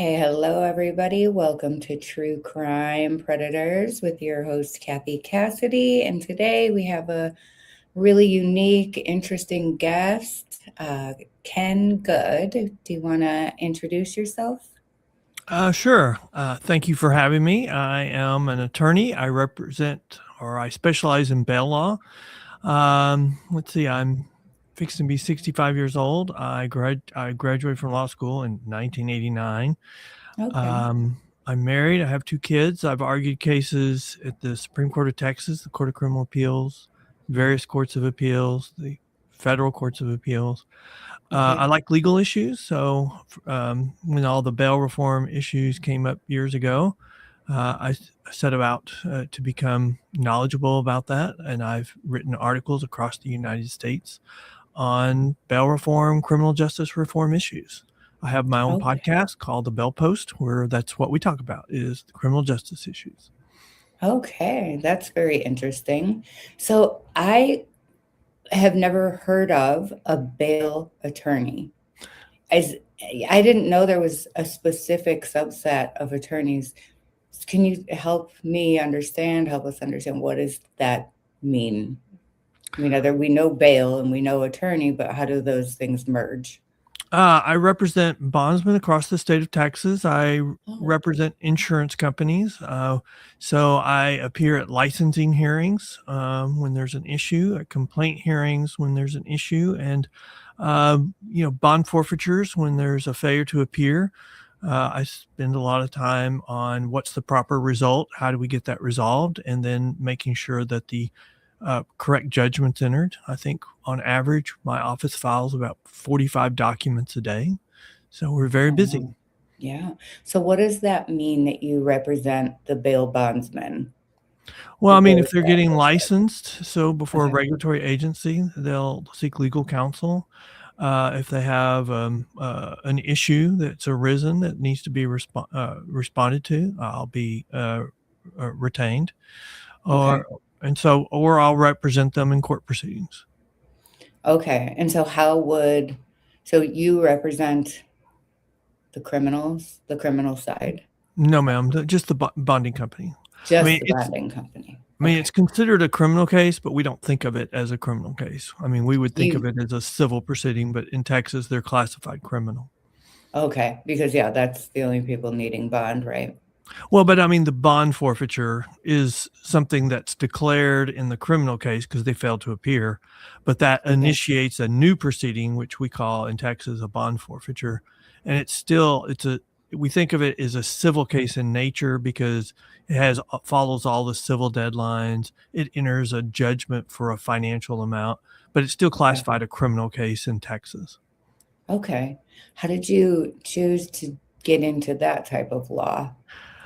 Hey, hello, everybody. Welcome to True Crime Predators with your host, Cathy Cassidy. And today we have a really unique, interesting guest, Ken Good. Do you want to introduce yourself? Sure. Thank you for having me. I am an attorney. I specialize in bail law. Let's see, I'm fixing to be 65 years old. I graduated from law school in 1989. Okay. I'm married. I have two kids. I've argued cases at the Supreme Court of Texas, the Court of Criminal Appeals, various courts of appeals, the federal courts of appeals. I Okay. like legal issues. So when all the bail reform issues came up years ago, I set about to become knowledgeable about that. And I've written articles across the United States on bail reform, criminal justice reform issues. I have my own Okay. podcast called The Bail Post, where that's what we talk about is the criminal justice issues. Okay. That's very interesting. So I have never heard of a bail attorney. As I didn't know there was a specific subset of attorneys. Can you help us understand what does that mean? I mean, we know bail and we know attorney, but how do those things merge? I represent bondsmen across the state of Texas. I Oh, represent insurance companies. So I appear at licensing hearings when there's an issue, at complaint hearings when there's an issue, and bond forfeitures when there's a failure to appear. I spend a lot of time on what's the proper result, how do we get that resolved, and then making sure that the correct judgments entered. I think on average, my office files about 45 documents a day. So we're very oh, busy. wow. Yeah. So what does that mean that you represent the bail bondsman? Well, I Like, mean, what if does they're that getting look like? licensed, so before a Okay. regulatory agency, they'll seek legal counsel. If they have an issue that's arisen that needs to be responded to, I'll be retained, Okay. or or I'll represent them in court proceedings. Okay. And so so you represent the criminal side, No, ma'am, just the bonding company. I just mean, the it's bonding company. I mean, Okay. it's considered a criminal case, but we don't think of it as a criminal case. I mean, we would think of You it as a civil proceeding, but in Texas, they're classified criminal. Okay, because yeah, that's the only people needing bond, right? Well, but I mean, the bond forfeiture is something that's declared in the criminal case because they failed to appear, but that Okay. initiates a new proceeding, which we call in Texas a bond forfeiture. And we think of it as a civil case in nature because follows all the civil deadlines. It enters a judgment for a financial amount, but it's still Okay. classified a criminal case in Texas. Okay. How did you choose to get into that type of law?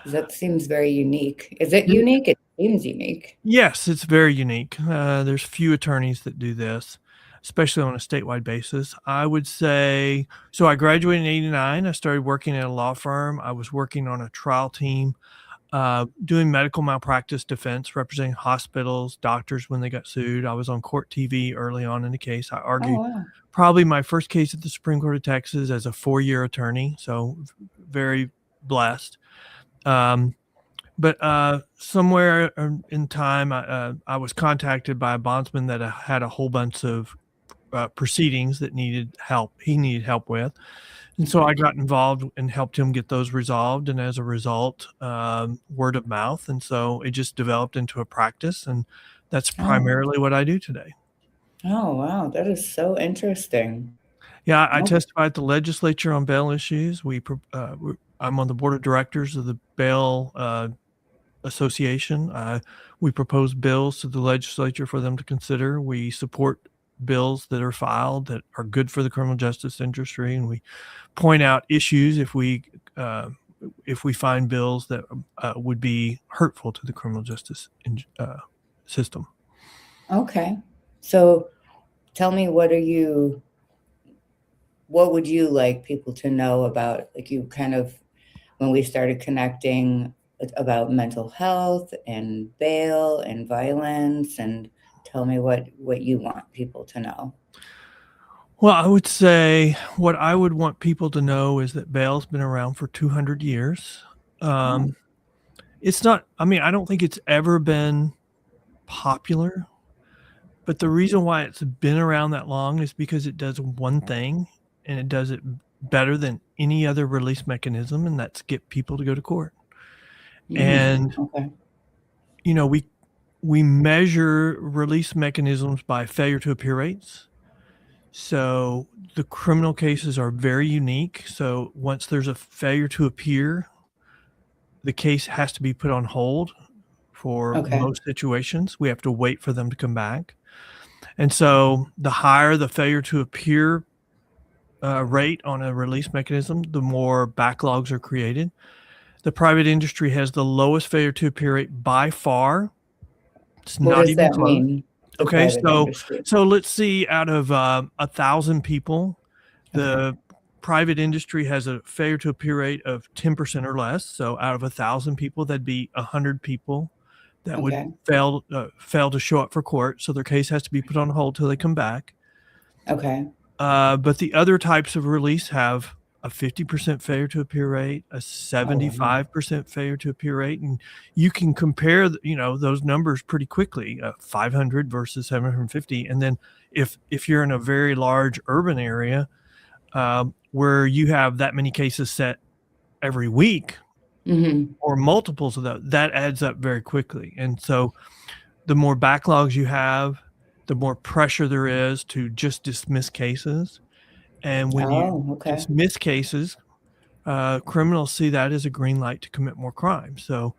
'Cause that seems very unique. Is it unique? It seems unique. Yes, it's very unique. There's few attorneys that do this, especially on a statewide basis. I would say so. I graduated in '89. I started working at a law firm. I was working on a trial team, doing medical malpractice defense, representing hospitals, doctors when they got sued. I was on court TV early on in the case. I Oh, argued wow. probably my first case at the Supreme Court of Texas as a 4-year attorney. So very blessed. Um, but somewhere in time, I was contacted by a bondsman that had a whole bunch of proceedings that needed help. He needed help with, and so Okay. I got involved and helped him get those resolved. And as a result, word of mouth, and so it just developed into a practice, and that's Oh. primarily what I do today. Oh, wow. That is so interesting. Yeah, I Oh, testify at the legislature on bail issues. I'm on the board of directors of the bail association. We propose bills to the legislature for them to consider. We support bills that are filed that are good for the criminal justice industry, and we point out issues uh, if we find bills that would be hurtful to the criminal justice system. okay. So tell me, what would you like people to know about, like, you kind of when we started connecting, about mental health and bail and violence, and tell me what you want people to know. Well, I would say what I would want people to know is that bail's been around for 200 years. Oh, Um, it's not, I mean, I don't think it's ever been popular, but the reason why it's been around that long is because it does one thing and it does it better than any other release mechanism, and that's get people to go to court. And, okay. you know, we measure release mechanisms by failure to appear rates. So the criminal cases are very unique. So once there's a failure to appear, the case has to be put on hold for Okay. most situations. We have to wait for them to come back. And so the higher the failure to appear rate on a release mechanism, the more backlogs are created. The private industry has the lowest failure to appear rate by far. It's What not does even that close. mean, the Okay, private industry? so let's see, out of 1,000 people, Okay. the private industry has a failure to appear rate of 10% or less. So out of 1,000 people, that'd be 100 people that would Okay. fail to show up for court. So their case has to be put on hold till they come back. Okay. But the other types of release have a 50% failure to appear rate, a Oh, wow. 75% failure to appear rate, and you can compare, those numbers pretty quickly, 500 versus 750. And then if you're in a very large urban area where you have that many cases set every week Mhm. or multiples of that adds up very quickly. And so the more backlogs you have, the more pressure there is to just dismiss cases. And when you Oh, okay. dismiss cases, criminals see that as a green light to commit more crime. So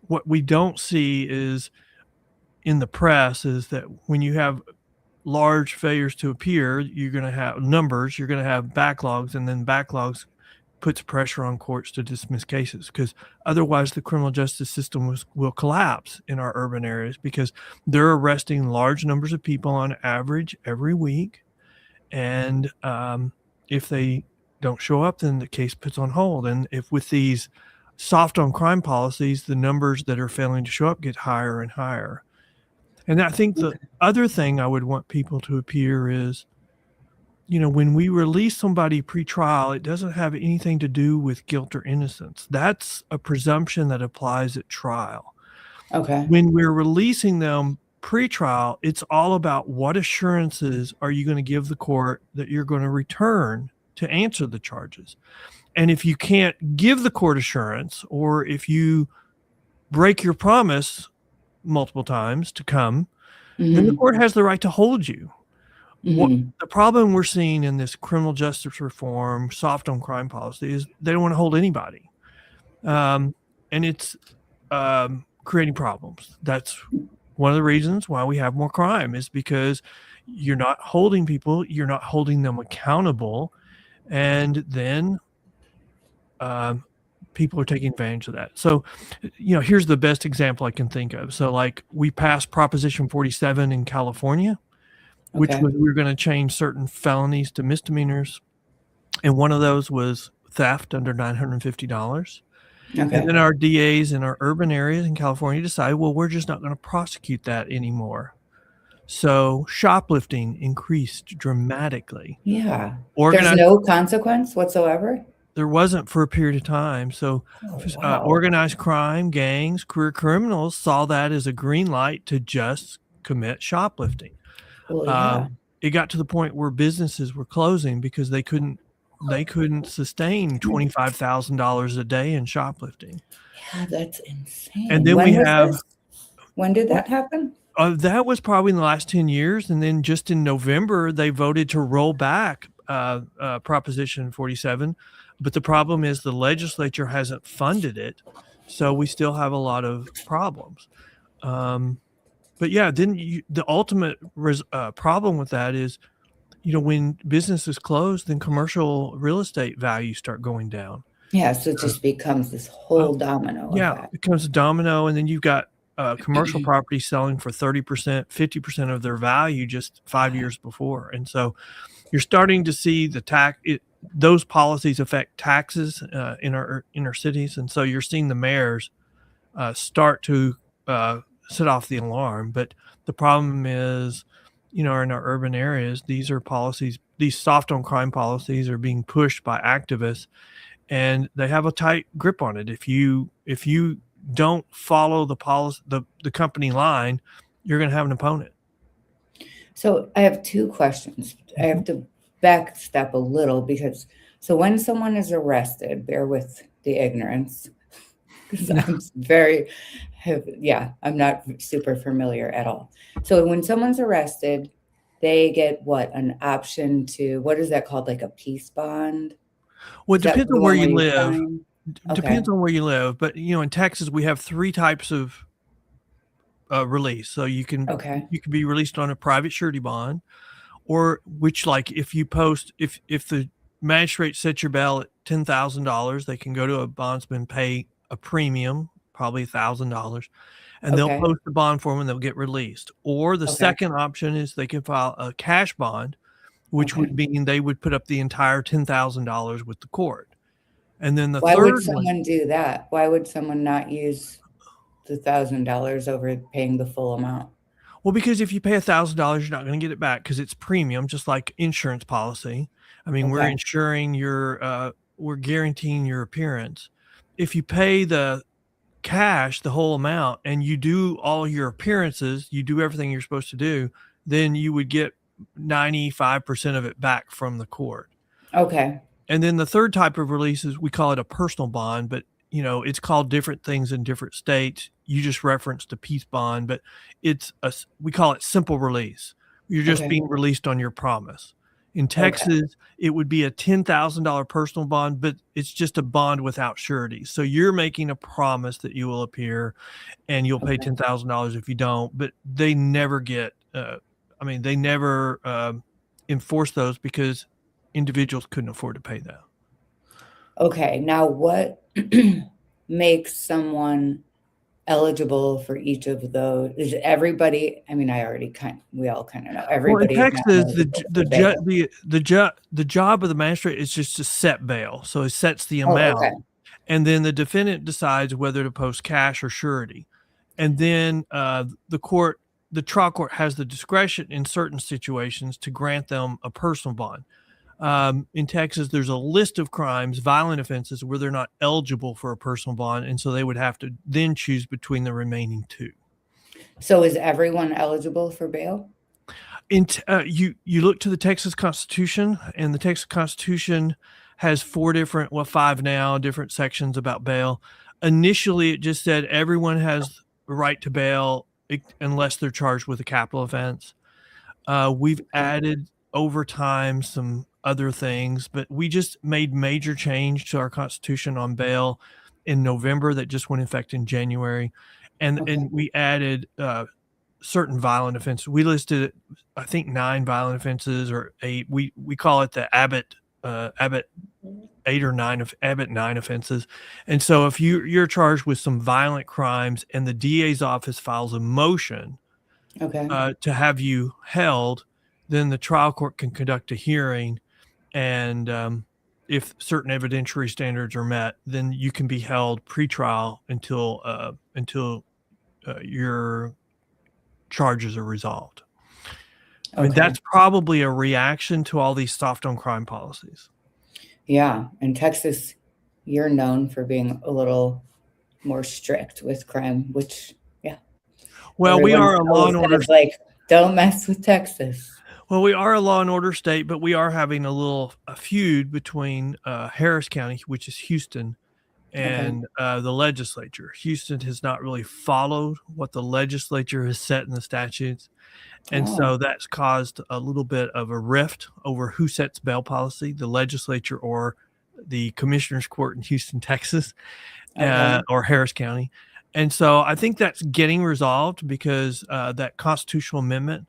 what we don't see is in the press is that when you have large failures to appear, you're going to have numbers, you're going to have backlogs, and then backlogs puts pressure on courts to dismiss cases, because otherwise the criminal justice system will collapse in our urban areas, because they're arresting large numbers of people on average every week. And if they don't show up, then the case puts on hold. And if with these soft on crime policies, the numbers that are failing to show up get higher and higher. And I think the Okay. other thing I would want people to appear is, when we release somebody pre-trial, it doesn't have anything to do with guilt or innocence. That's a presumption that applies at trial. Okay. When we're releasing them pre-trial, it's all about what assurances are you going to give the court that you're going to return to answer the charges. And if you can't give the court assurance, or if you break your promise multiple times to come, then the Mhm. court has the right to hold you. What Mhm. the problem we're seeing in this criminal justice reform, soft on crime policy, is they don't want to hold anybody. And it's creating problems. That's one of the reasons why we have more crime, is because you're not holding people, you're not holding them accountable. And then people are taking advantage of that. So, here's the best example I can think of. So, like, we passed Proposition 47 in California, which Okay. was we were going to change certain felonies to misdemeanors. And one of those was theft under $950. And Okay. then our DAs in our urban areas in California decided, well, we're just not going to prosecute that anymore. So shoplifting increased dramatically. Yeah. There's Organized, no consequence whatsoever? there wasn't for a period of time. So Oh, wow. organized crime, gangs, career criminals saw that as a green light to just commit shoplifting. Well, yeah. It got to the point where businesses were closing because they couldn't sustain $25,000 a day in shoplifting. Yeah, that's And insane. then we When was have this? When did that happen? that was probably in the last 10 years. And then just in November, they voted to roll back Proposition 47. But the problem is the legislature hasn't funded it. So we still have a lot of problems. But yeah, then the ultimate problem with that is, when businesses close, then commercial real estate values start going down. Yeah, so it So, just becomes this uh, whole domino yeah, effect. it becomes a domino, and then you've got commercial property selling for 30%, 50% of their value just 5 years before. And so you're starting to see those policies affect taxes in our inner cities. And so you're seeing the mayors start to set off the alarm. But the problem is are in our urban areas, these are policies, these soft on crime policies are being pushed by activists, and they have a tight grip on it. If you don't follow the policy, the company line, you're going to have an opponent. So I have two questions. I have Mhm. to back step a little because so when someone is arrested, bear with the ignorance because I'm very yeah, I'm not super familiar at all. So when someone's arrested, they get what, an option to, what is that called? Like a peace bond? Well, it Is that depends the on where one you where you live. sign? Okay. Depends on where you live, but in Texas we have three types of release. So Okay. you can be released on a private surety bond, or which, like, if you post, if the magistrate sets your bail at $10,000, they can go to a bondsman, pay a premium, probably $1,000, and they'll Okay. post the bond form and they'll get released. Or the Okay. second option is they can file a cash bond, which Okay. would mean they would put up the entire $10,000 with the court. And then the Why would third one, someone do that? Why would someone not use the $1,000 over paying the full amount? well, because if you pay $1,000, you're not going to get it back because it's premium, just like insurance policy. I mean, we're Okay. insuring we're guaranteeing your appearance. If you pay the cash, the whole amount, and you do all your appearances, you do everything you're supposed to do, then you would get 95% of it back from the court. Okay. And then the third type of release is, we call it a personal bond, but it's called different things in different states. You just referenced a peace bond, but we call it simple release. You're just Okay. being released on your promise. In Okay. Texas, it would be a $10,000 personal bond, but it's just a bond without surety. So you're making a promise that you will appear and you'll pay Okay. $10,000 if you don't, but they never they never enforce those because individuals couldn't afford to pay that. Okay. Now, what makes someone eligible for each of those? Is everybody, I mean, we all kind of know Well, in everybody is not Texas, eligible for bail. the job of the magistrate is just to set bail. So it sets the Oh, okay. amount, and then the defendant decides whether to post cash or surety. And then the trial court has the discretion in certain situations to grant them a personal bond. In Texas, there's a list of crimes, violent offenses, where they're not eligible for a personal bond, and so they would have to then choose between the remaining two. So is everyone eligible for bail? You look to the Texas Constitution, and the Texas Constitution has five now, different sections about bail. Initially, it just said everyone has the right to bail unless they're charged with a capital offense. We've Okay. added over time some other things, but we just made major change to our Constitution on bail in November that just went in effect in January, Okay. and we added certain violent offenses. We listed, I think, 9 violent offenses, or 8. We call it the Abbott 8 or 9 of Abbott 9 offenses. And so if you're charged with some violent crimes and the DA's office files a motion Okay. to have you held, then the trial court can conduct a hearing, and if certain evidentiary standards are met, then you can be held pretrial until your charges are resolved. I mean, Okay. that's probably a reaction to all these soft on crime policies. Yeah. In Texas, you're known for being a little more strict with crime, which, yeah, Well, we everyone are a law always and order says, like, don't mess with Texas. well, we are a law and order state, but we are having a feud between Harris County, which is Houston, Okay. and the legislature. Houston has not really followed what the legislature has set in the statutes. And Oh, so that's caused a little bit of a rift over who sets bail policy, the legislature or the commissioner's court in Houston, Texas, okay. or Harris County. And so I think that's getting resolved because that constitutional amendment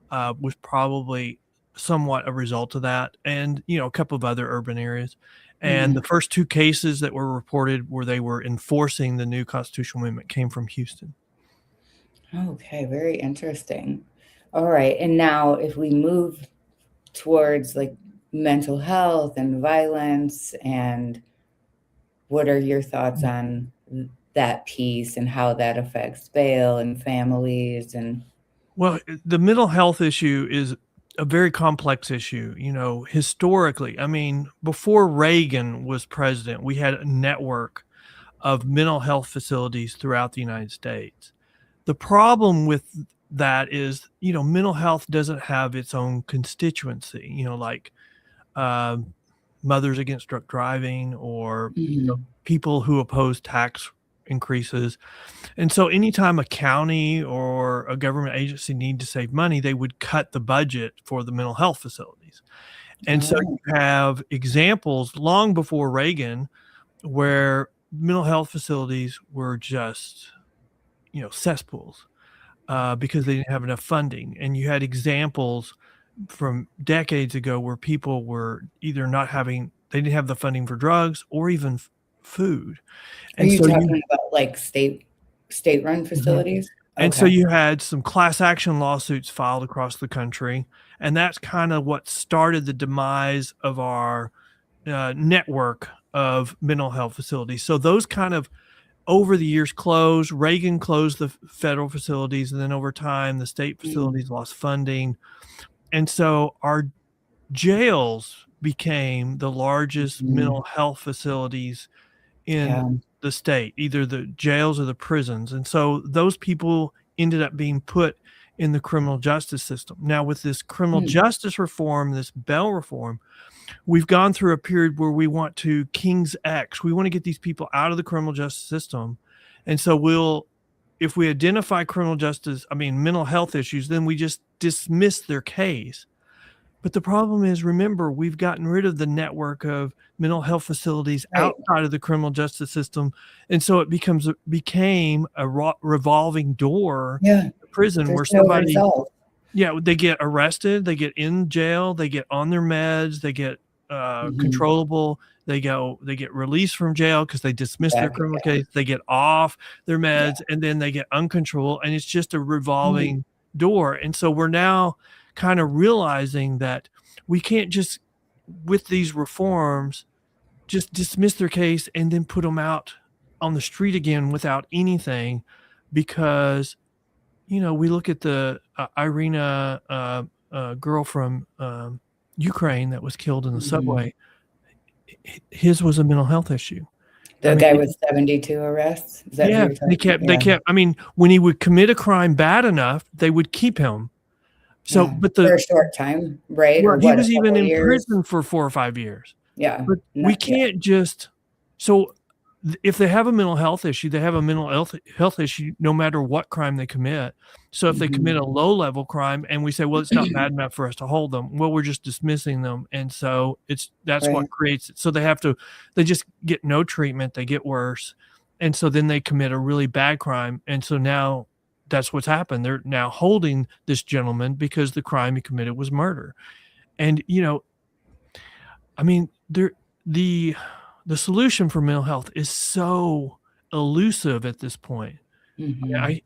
was probably somewhat a result of that, and a couple of other urban areas. And Hmm. the first 2 cases that were reported where they were enforcing the new constitutional amendment came from Houston. Okay. Very interesting. All right. And now, if we move towards like mental health and violence, and what are your thoughts on that piece and how that affects bail and families and Well, the mental health issue is a very complex issue. Historically, I mean, before Reagan was president, we had a network of mental health facilities throughout the United States. The problem with that is, mental health doesn't have its own constituency, like uh, Mothers Against Drunk Driving, or Mhm. people who oppose tax increases. And so anytime a county or a government agency need to save money, they would cut the budget for the mental health facilities. And so Oh, you have examples long before Reagan where mental health facilities were just, cesspools, because they didn't have enough funding. And you had examples from decades ago where people were either they didn't have the funding for drugs or even food. are And you so you talking about like state-run Mhm. facilities? And so Okay. you had some class action lawsuits filed across the country, and that's kind of what started the demise of our network of mental health facilities. So those kind of over the years closed. Reagan closed the federal facilities, and then over time, the state Mm, facilities lost funding. And so our jails became the largest mhm. mental health facilities in Yeah. the state, either the jails or the prisons. And so those people ended up being put in the criminal justice system. Now, with this criminal Mm, justice reform, this bail reform, we've gone through a period where we want to King's X. We want to get these people out of the criminal justice system. And so if we identify mental health issues, then we just dismiss their case. But the problem is, remember, we've gotten rid of the network of mental health facilities right. outside of the criminal justice system, and so it became a revolving door Yeah. to prison There's where no somebody, result. yeah, they get arrested, they get in jail, they get on their meds, they get Mhm. controllable, they get released from jail because they dismiss their Back criminal again. case, they get off their Yeah. meds, and then they get uncontrolled, and it's just a Mhm. revolving door. And so we're now kind of realizing that we can't just, with these reforms, just dismiss their case and then put them out on the street again without anything, because we look at the Irina girl from Ukraine that was killed in the Mhm. subway. His was a mental health issue. I The mean, guy with 72 arrests? Is that who yeah, you're they talking about? kept, they Yeah. kept. I mean, when he would commit a crime bad enough, they would keep him. So, Yeah. but For a short time, right? well, Or he what, a was even couple in years? prison for 4 or 5 years. Yeah. But we Not yeah. can't just, so if they have a mental health issue, they have a mental health issue no matter what crime they commit. So if they commit Mhm. a low level crime and we say, well, it's not bad enough for us to hold them, well, we're just dismissing them. And so that's what Right. creates it. So they just get no treatment, they get worse. And so then they commit a really bad crime. And so now that's what's happened. They're now holding this gentleman because the crime he committed was murder. And, I mean, the the solution for mental health is so elusive at this point. Mhm.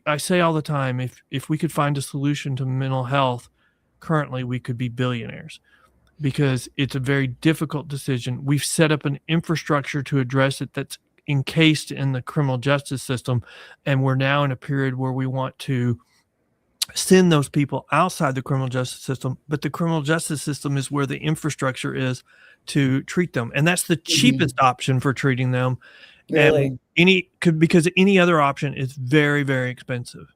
I say all the time, if we could find a solution to mental health currently, we could be billionaires, because it's a very difficult decision. We've set up an infrastructure to address it that's encased in the criminal justice system, and we're now in a period where we want to send those people outside the criminal justice system, but the criminal justice system is where the infrastructure is to treat them, and that's the cheapest Mhm. option for treating them. And Really? because any other option is very, very expensive.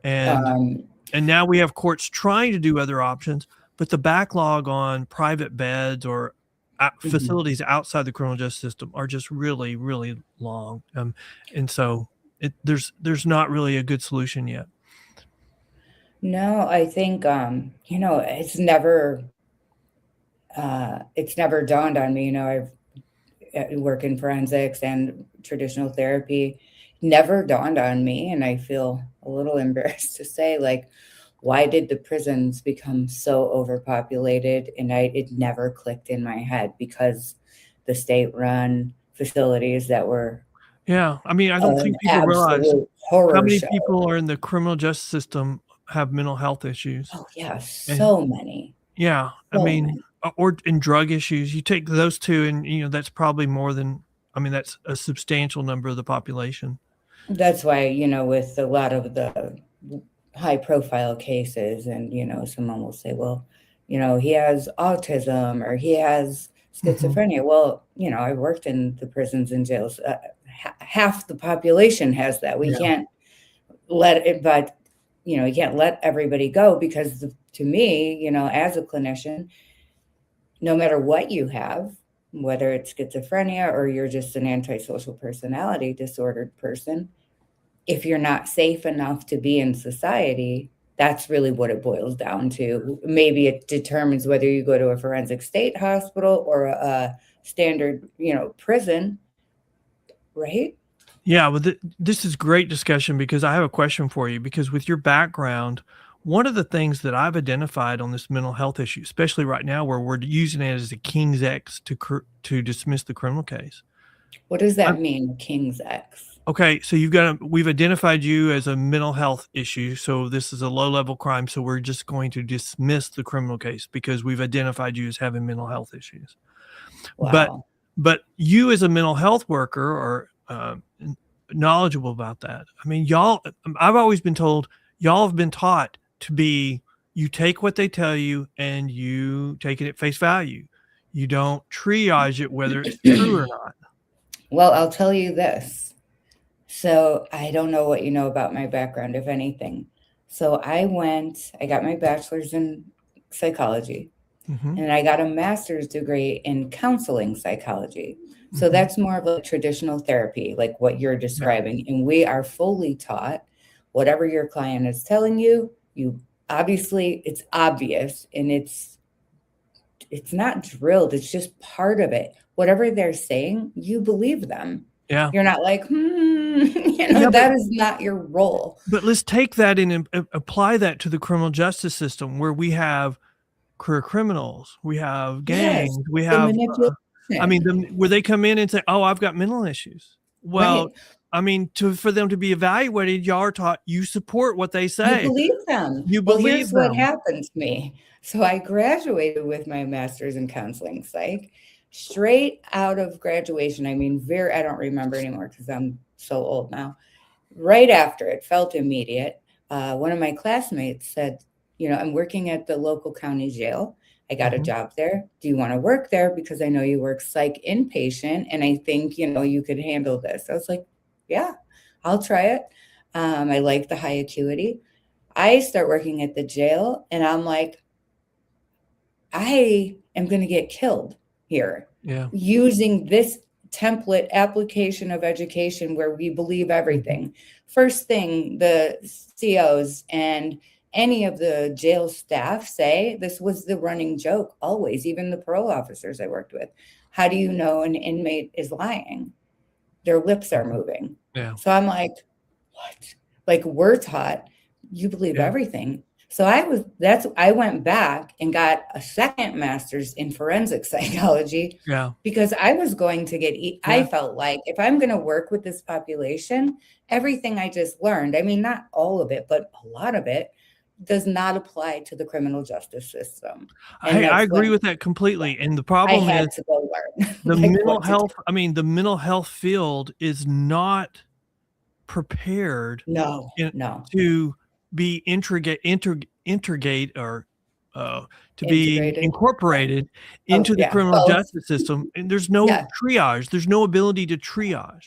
And Um, now we have courts trying to do other options, but the backlog on private beds or mhm. facilities outside the criminal justice system are just really, really long. And so there's not really a good solution yet. No, I think, it's never dawned on me, I've work in forensics and traditional therapy, never dawned on me, and I feel a little embarrassed to say, like, why did the prisons become so overpopulated? And it never clicked in my head because the state-run facilities that were Yeah, I mean, I don't an think people realize absolute how horror many show. people are in the criminal justice system have mental health issues. Oh, yeah, And so many, yeah, I so mean, many. or in drug issues, you take those two and, that's probably more than, I mean, that's a substantial number of the population. That's why, with a lot of the high profile cases, and someone will say, well, he has autism or he has Hmm. schizophrenia. Well, I worked in the prisons and jails. Half the population has that. We Yeah. can't let it, but you can't let everybody go, because to me, as a clinician, no matter what you have, whether it's schizophrenia or you're just an antisocial personality disordered person, if you're not safe enough to be in society, that's really what it boils down to. Maybe it determines whether you go to a forensic state hospital or a standard, prison, right? Yeah, well, this is great discussion because I have a question for you. Because with your background, one of the things that I've identified on this mental health issue, especially right now, where we're using it as a King's X to dismiss the criminal case. What does that mean, King's X? Okay, so we've identified you as a mental health issue. So this is a low level crime. So we're just going to dismiss the criminal case because we've identified you as having mental health issues. But Wow. but you as a mental health worker are knowledgeable about that. I mean, I've always been told y'all have been taught to be, you take what they tell you and you take it at face value. You don't triage it whether it's true or not. Well, I'll tell you this. So I don't know what you know about my background, if anything. So I got my bachelor's in psychology, Mm-hmm. and I got a master's degree in counseling psychology. So Mm-hmm. that's more of like traditional therapy, like what you're Yeah. describing. And we are fully taught whatever your client is telling you, obviously it's obvious, and it's not drilled, it's just part of it. Whatever they're saying, you believe them. Yeah. You're not like, Yeah, that is not your role. but let's take that and apply that to the criminal justice system where we have career criminals, we have Yes, gangs, we the have, I mean, manipulation. where they come in and say, "Oh, I've got mental issues." Well, Right. I mean, for them to be evaluated, y'all are taught you support what they You say. believe them. You Well, believe here's what them. happened to me. So I graduated with my master's in counseling psych. Straight out of graduation, I mean, I don't remember anymore because I'm so old now. Right after, it felt immediate. One of my classmates said, I'm working at the local county jail. I got a Mhm. job there. Do you want to work there? Because I know you work psych inpatient, and I think, you could handle this. I was like, yeah, I'll try it. I like the high acuity. I start working at the jail, and I'm like, I am going to get killed here Yeah. using this template application of education where we believe Mhm. everything. First thing the COs and any of the jail staff say, this was the running joke always, even the parole officers I worked with. How do you know an inmate is lying? Their lips are Mhm. moving. Yeah. So I'm like, what? Like, we're taught you believe Yeah. everything. So I went back and got a second master's in forensic psychology, Yeah. because I was going to I Yeah. felt like if I'm going to work with this population, everything I just learned, I mean, not all of it, but a lot of it does not apply to the criminal justice system. And I that's agree when with that completely. And the I problem is had to go learn the like mental what to do. health, I mean, the mental health field is not prepared No, in, no. to be integrate or to be Integrated. Yeah. incorporated Oh, into the yeah, criminal both. justice system. And there's no Yeah. triage. There's no ability to triage.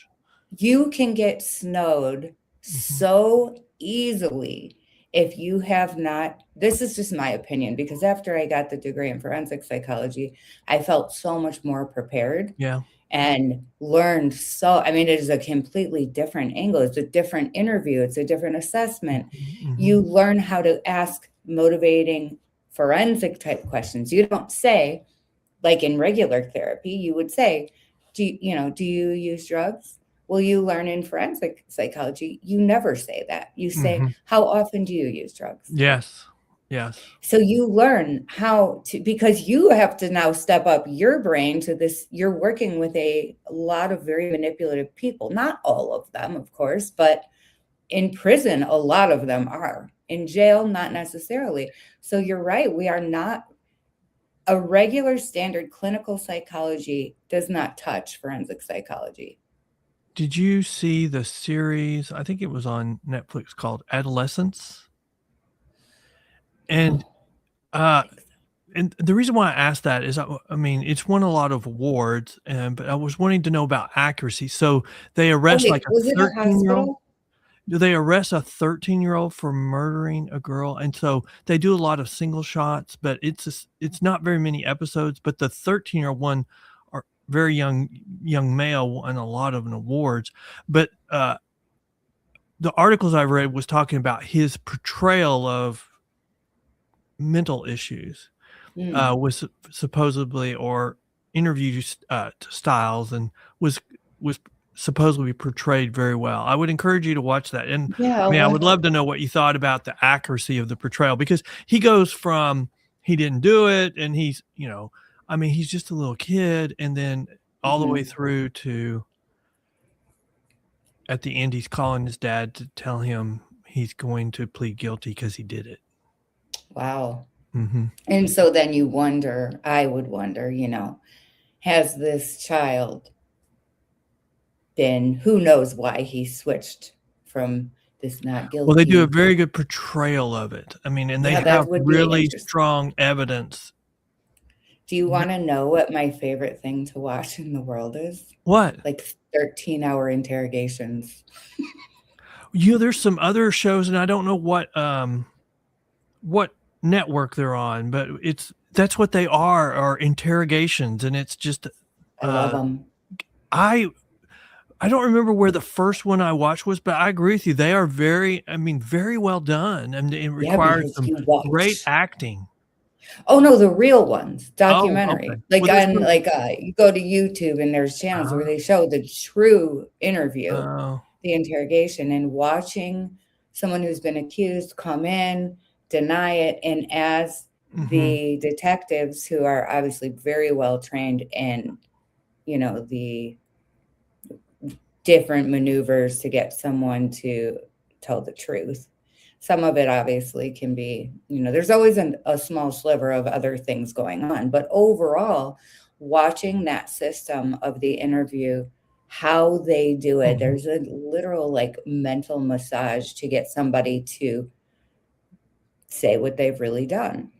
You can get snowed Mhm. so easily if you have not. This is just my opinion, because after I got the degree in forensic psychology, I felt so much more prepared Yeah. and learned I mean, it is a completely different angle. It's a different interview. It's a different assessment. Mhm. You Mhm. learn how to ask motivating forensic type questions. You don't say, like in regular therapy, you would say, do you use drugs? Well, you learn in forensic psychology, you never say that. You say, Mhm. how often do you use drugs? Yes. Yes. So you learn how to, because you have to now step up your brain to this. You're working with a lot of very manipulative people, not all of them, of course, but in prison, a lot of them are. In jail, not necessarily. So you're right. We are not, a regular standard clinical psychology does not touch forensic psychology. Did you see the series? I think it was on Netflix called Adolescence. And I uh, think so. and the reason why I asked that is, I mean, it's won a lot of awards, and but I was wanting to know about accuracy. So they Oh, arrest like wait, a was it a 13-year-old. hospital? Do they arrest a 13-year-old for murdering a girl? And so they do a lot of single shots, but it's not very many episodes. But the 13-year-old one, are very young male, won a lot of awards. But the articles I've read was talking about his portrayal of mental issues, Mm. was supposedly, or interview styles, and was supposedly portrayed very well. I would encourage you to watch that. And Yeah, I mean, I well, would love to know what you thought about the accuracy of the portrayal, because he goes from he didn't do it, and I mean, he's just a little kid, and then all the way mhm. through to at the end, he's calling his dad to tell him he's going to plead guilty because he did it. Wow. Hmm. And so then you wonder, I would wonder, has this child been, who knows why he switched from this not Well, they do a guilty. very good portrayal of it. I mean, and they Yeah, that have would be really interesting. strong evidence. Do you V want to know what my favorite thing to watch in the world is? What? Like 13-hour interrogations. There's some other shows, and I don't know what network they're on, but that's what they are interrogations, and it's just, I love uh, them. I I don't remember where the first one I watched was, but I agree with you. They are very well done, and it Yeah, requires because some you great watch. acting. Oh no, the real ones, Oh, okay. documentary. Well, Like there's on some. like you go to YouTube and there's channels where uh they show the true interview, Oh. the interrogation, and watching someone who's been accused come in, deny it, and as Mhm. the detectives who are obviously very well trained in, the different maneuvers to get someone to tell the truth. Some of it obviously can be, there's always a small sliver of other things going on. But overall, watching that system of the interview, how they do it, Mhm. there's a literal like mental massage to get somebody to say what they've really done.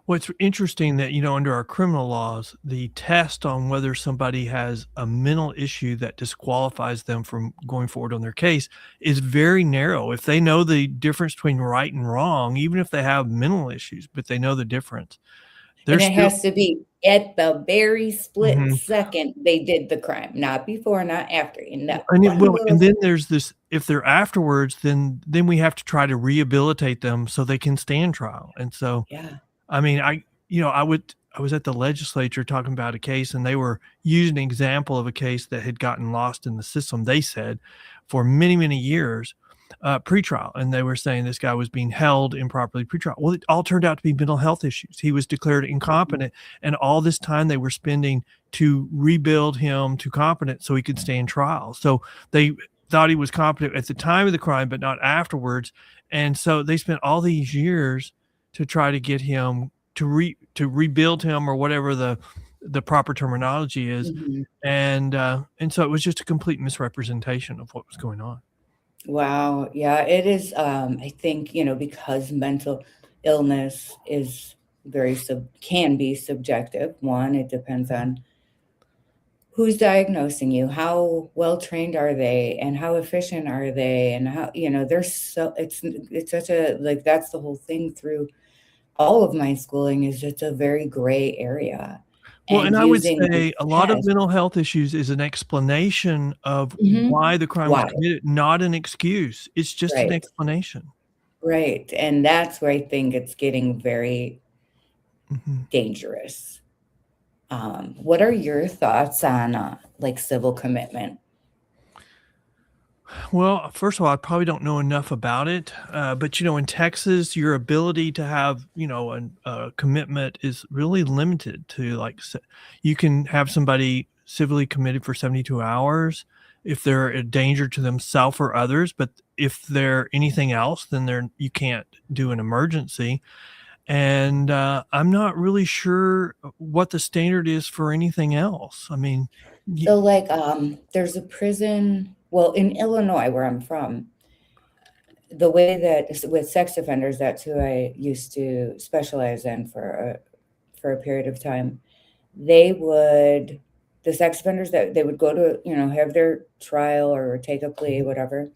Well, it's interesting that, under our criminal laws, the test on whether somebody has a mental issue that disqualifies them from going forward on their case is very narrow. If they know the difference between right and wrong, even if they have mental issues, but they know the difference, they're And it still. has to be at the very split Mhm. second they did the crime, not before, not after. No, And it one will, little and then there's this, if they're afterwards, then we have to try to rehabilitate them so they can stand trial. And so, yeah. I mean, I was at the legislature talking about a case, and they were using an example of a case that had gotten lost in the system, they said, for many, many years, pretrial. And they were saying this guy was being held improperly pretrial. Well, it all turned out to be mental health issues. He was declared Mhm. incompetent, and all this time they were spending to rebuild him to competent so he could stand trial. So they thought he was competent at the time of the crime, but not afterwards. And so they spent all these years to try to get him to rebuild him, or whatever the proper terminology is. Mhm. And so it was just a complete misrepresentation of what was going on. Wow. Yeah, it is. I think, because mental illness is can be subjective. One, it depends on who's diagnosing you, how well trained are they, and how efficient are they, and how, there's it's such a, like, that's the whole thing through all of my schooling is it's a very gray area. Well, And and I would using the say a lot of test. mental health issues is an explanation of Mhm. why the crime was Why? committed, not an excuse. It's just an Right. explanation. Right. And that's where I think it's getting very Mhm. dangerous. What are your thoughts on like civil commitment? Well, first of all, I probably don't know enough about it, but in Texas, your ability to have a commitment is really limited to you can have somebody civilly committed for 72 hours if they're a danger to themselves or others, but if they're anything else, then you can't do an emergency. And I'm not really sure what the standard is for anything else. I mean, y- So like there's a prison, well, in Illinois where I'm from, the way that with sex offenders, that's who I used to specialize in for a period of time. They would the sex offenders that they would go to, have their trial or take a plea, whatever,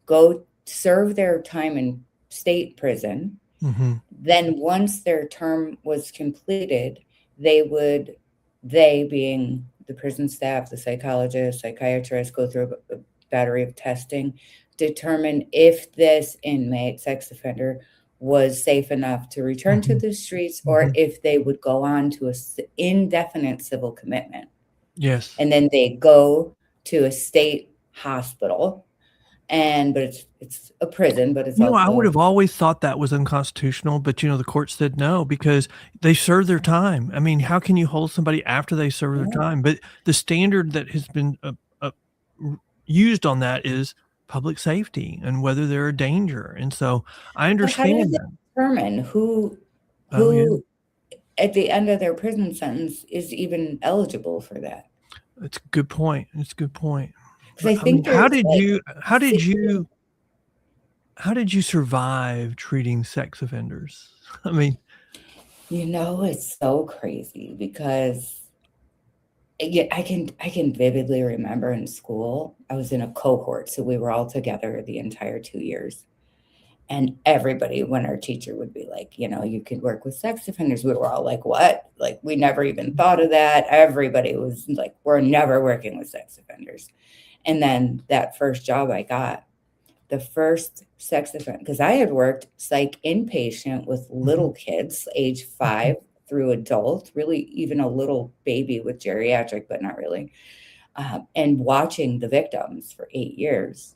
go serve their time in state prison. Mm-hmm. Then once their term was completed, they being the prison staff, the psychologists, psychiatrists, go through a battery of testing, determine if this inmate, sex offender, was safe enough to return to Mm-hmm. the streets, or Mm-hmm. if they would go on to a indefinite civil commitment. Yes. And then they go to a state hospital, but it's a prison, but it's I would also have always thought that was unconstitutional, but the court said no because they served their time. I mean, how can you hold somebody after they serve their time? But the standard that has been used on that is public safety and whether they're a danger. And so I But how do understand they that. determine who Oh yeah, who at the end of their prison sentence is even eligible for that? it's a good point. It's a good point. Because But I I mean, think there's like how did you survive treating sex offenders? I mean, it's so crazy because yeah, I can vividly remember in school, I was in a cohort, so we were all together the entire 2 years. And everybody, when our teacher would be like, you could work with sex offenders, we were all like, what? Like, we never even thought of that. Everybody was like, we're never working with sex offenders. And then that first job I got, the first sex offender, because I had worked psych inpatient with little kids, age 5 through adult, really even a little baby with geriatric, but not really, and watching the victims for 8 years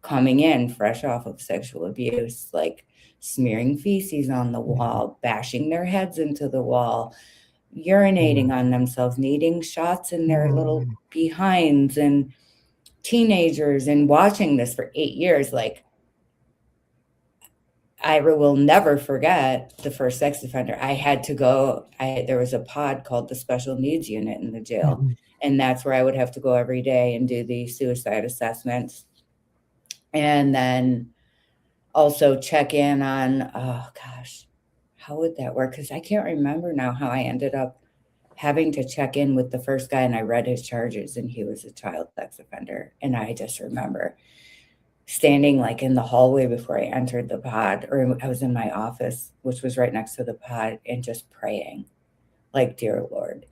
coming in fresh off of sexual abuse, like smearing feces on the wall, bashing their heads into the wall, urinating on themselves, needing shots in their little behinds, and teenagers, and watching this for 8 years. Like, I will never forget the first sex offender. I had to go. There was a pod called the Special Needs Unit in the jail, and that's where I would have to go every day and do the suicide assessments, and then also check in on. Oh gosh, how would that work? Because I can't remember now how I ended up having to check in with the first guy, and I read his charges, and he was a child sex offender, and I just remember standing like in the hallway before I entered the pod, or I was in my office, which was right next to the pod, and just praying, like, dear Lord,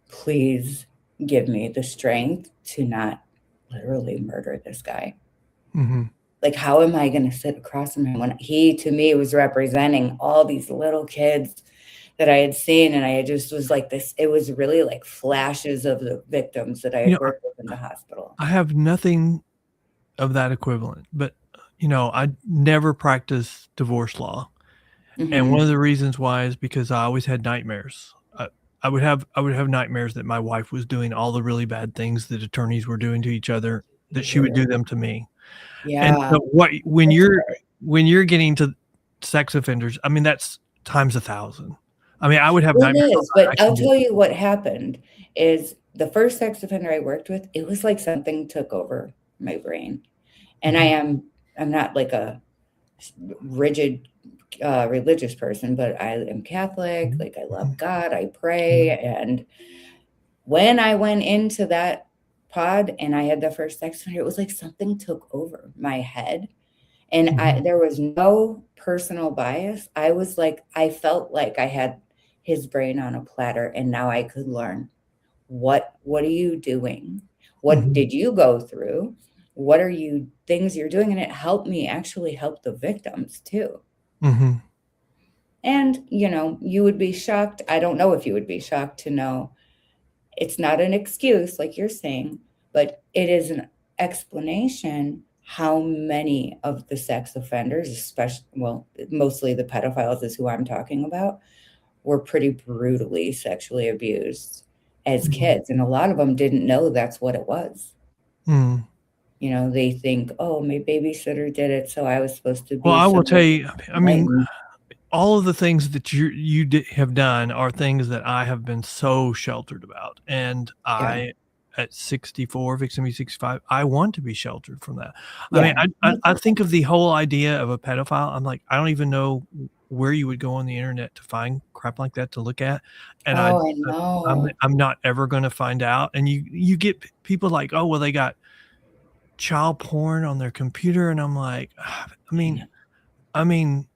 please give me the strength to not literally murder this guy. Like, how am I going to sit across from him when he, to me, was representing all these little kids that I had seen, and I just was like this. It was really like flashes of the victims that I had worked with in the hospital. I have nothing of that equivalent, but I never practiced divorce law. And one of the reasons why is because I always had nightmares. I would have nightmares that my wife was doing all the really bad things that attorneys were doing to each other, that she would do them to me. And Yeah. so when you're getting to sex offenders, I mean, that's times 1,000. I mean, I would have It nightmares. is, but I'll tell you what happened is the first sex offender I worked with, it was like something took over my brain. And I'm not like a rigid religious person, but I am Catholic. Like, I love God, I pray. And when I went into that pod and I had the first sex offender, it was like something took over my head. And there was no personal bias. I felt like I had his brain on a platter, and now I could learn what are you doing? What did you go through? What are you things you're doing? And it helped me actually help the victims too. And you would be shocked. I don't know if you would be shocked to know it's not an excuse like you're saying, but it is an explanation how many of the sex offenders, mostly the pedophiles is who I'm talking about, were pretty brutally sexually abused as kids. And a lot of them didn't know that's what it was. They think, oh, my babysitter did it, so I was supposed to Well, be I will tell somebody you, I mean, all of the things that you have done are things that I have been so sheltered about. And Yeah. I at 64, fixing to be 65, I want to be sheltered from that. I mean, Yeah. I think of the whole idea of a pedophile. I'm like, I don't even know where you would go on the internet to find crap like that to look at, and Oh, I know. I'm not ever going to find out. And you get people like, oh well, they got child porn on their computer, and I'm like, I know. I mean,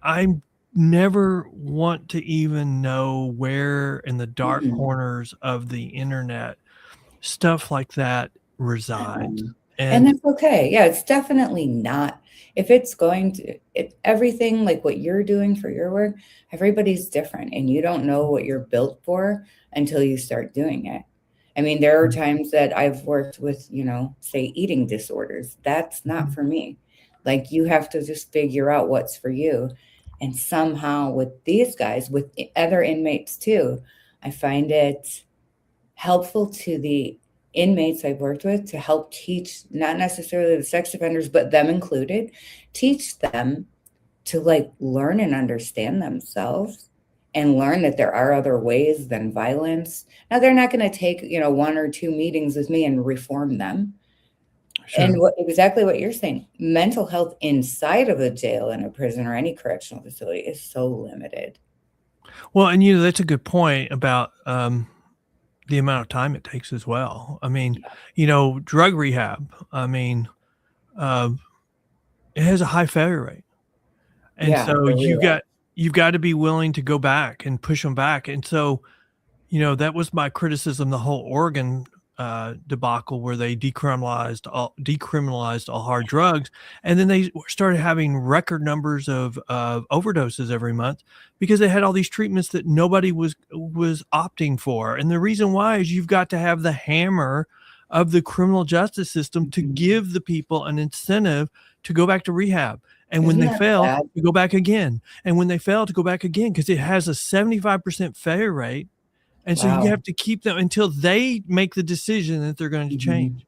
I never want to even know where in the dark Mm-mm. corners of the internet stuff like that resides. Um, and And that's okay. Yeah, it's definitely not if it's going to everything like what you're doing for your work, everybody's different and you don't know what you're built for until you start doing it. I mean, there are times that I've worked with, say eating disorders. That's not Mhm. for me. Like you have to just figure out what's for you. And somehow with these guys, with other inmates too, I find it helpful to the inmates I've worked with to help teach not necessarily the sex offenders, but them included, teach them to like learn and understand themselves and learn that there are other ways than violence. Now they're not going to take, one or two meetings with me and reform them. Sure. And exactly what you're saying, mental health inside of a jail and a prison or any correctional facility is so limited. Well, and that's a good point about the amount of time it takes as well. I mean, Yeah, drug rehab, I mean, uh, it has a high failure rate. And yeah, so for real. you've got to be willing to go back and push them back. And so, that was my criticism, the whole Oregon debacle where they decriminalized all hard drugs, and then they started having record numbers of overdoses every month because they had all these treatments that nobody was opting for. And the reason why is you've got to have the hammer of the criminal justice system to Mhm. give the people an incentive to go back to rehab. And when Isn't they that fail, sad? to go back again. And when they fail, to go back again because it has a 75% failure rate, and so you Wow. have to keep them until they make the decision that they're going to change. Mhm.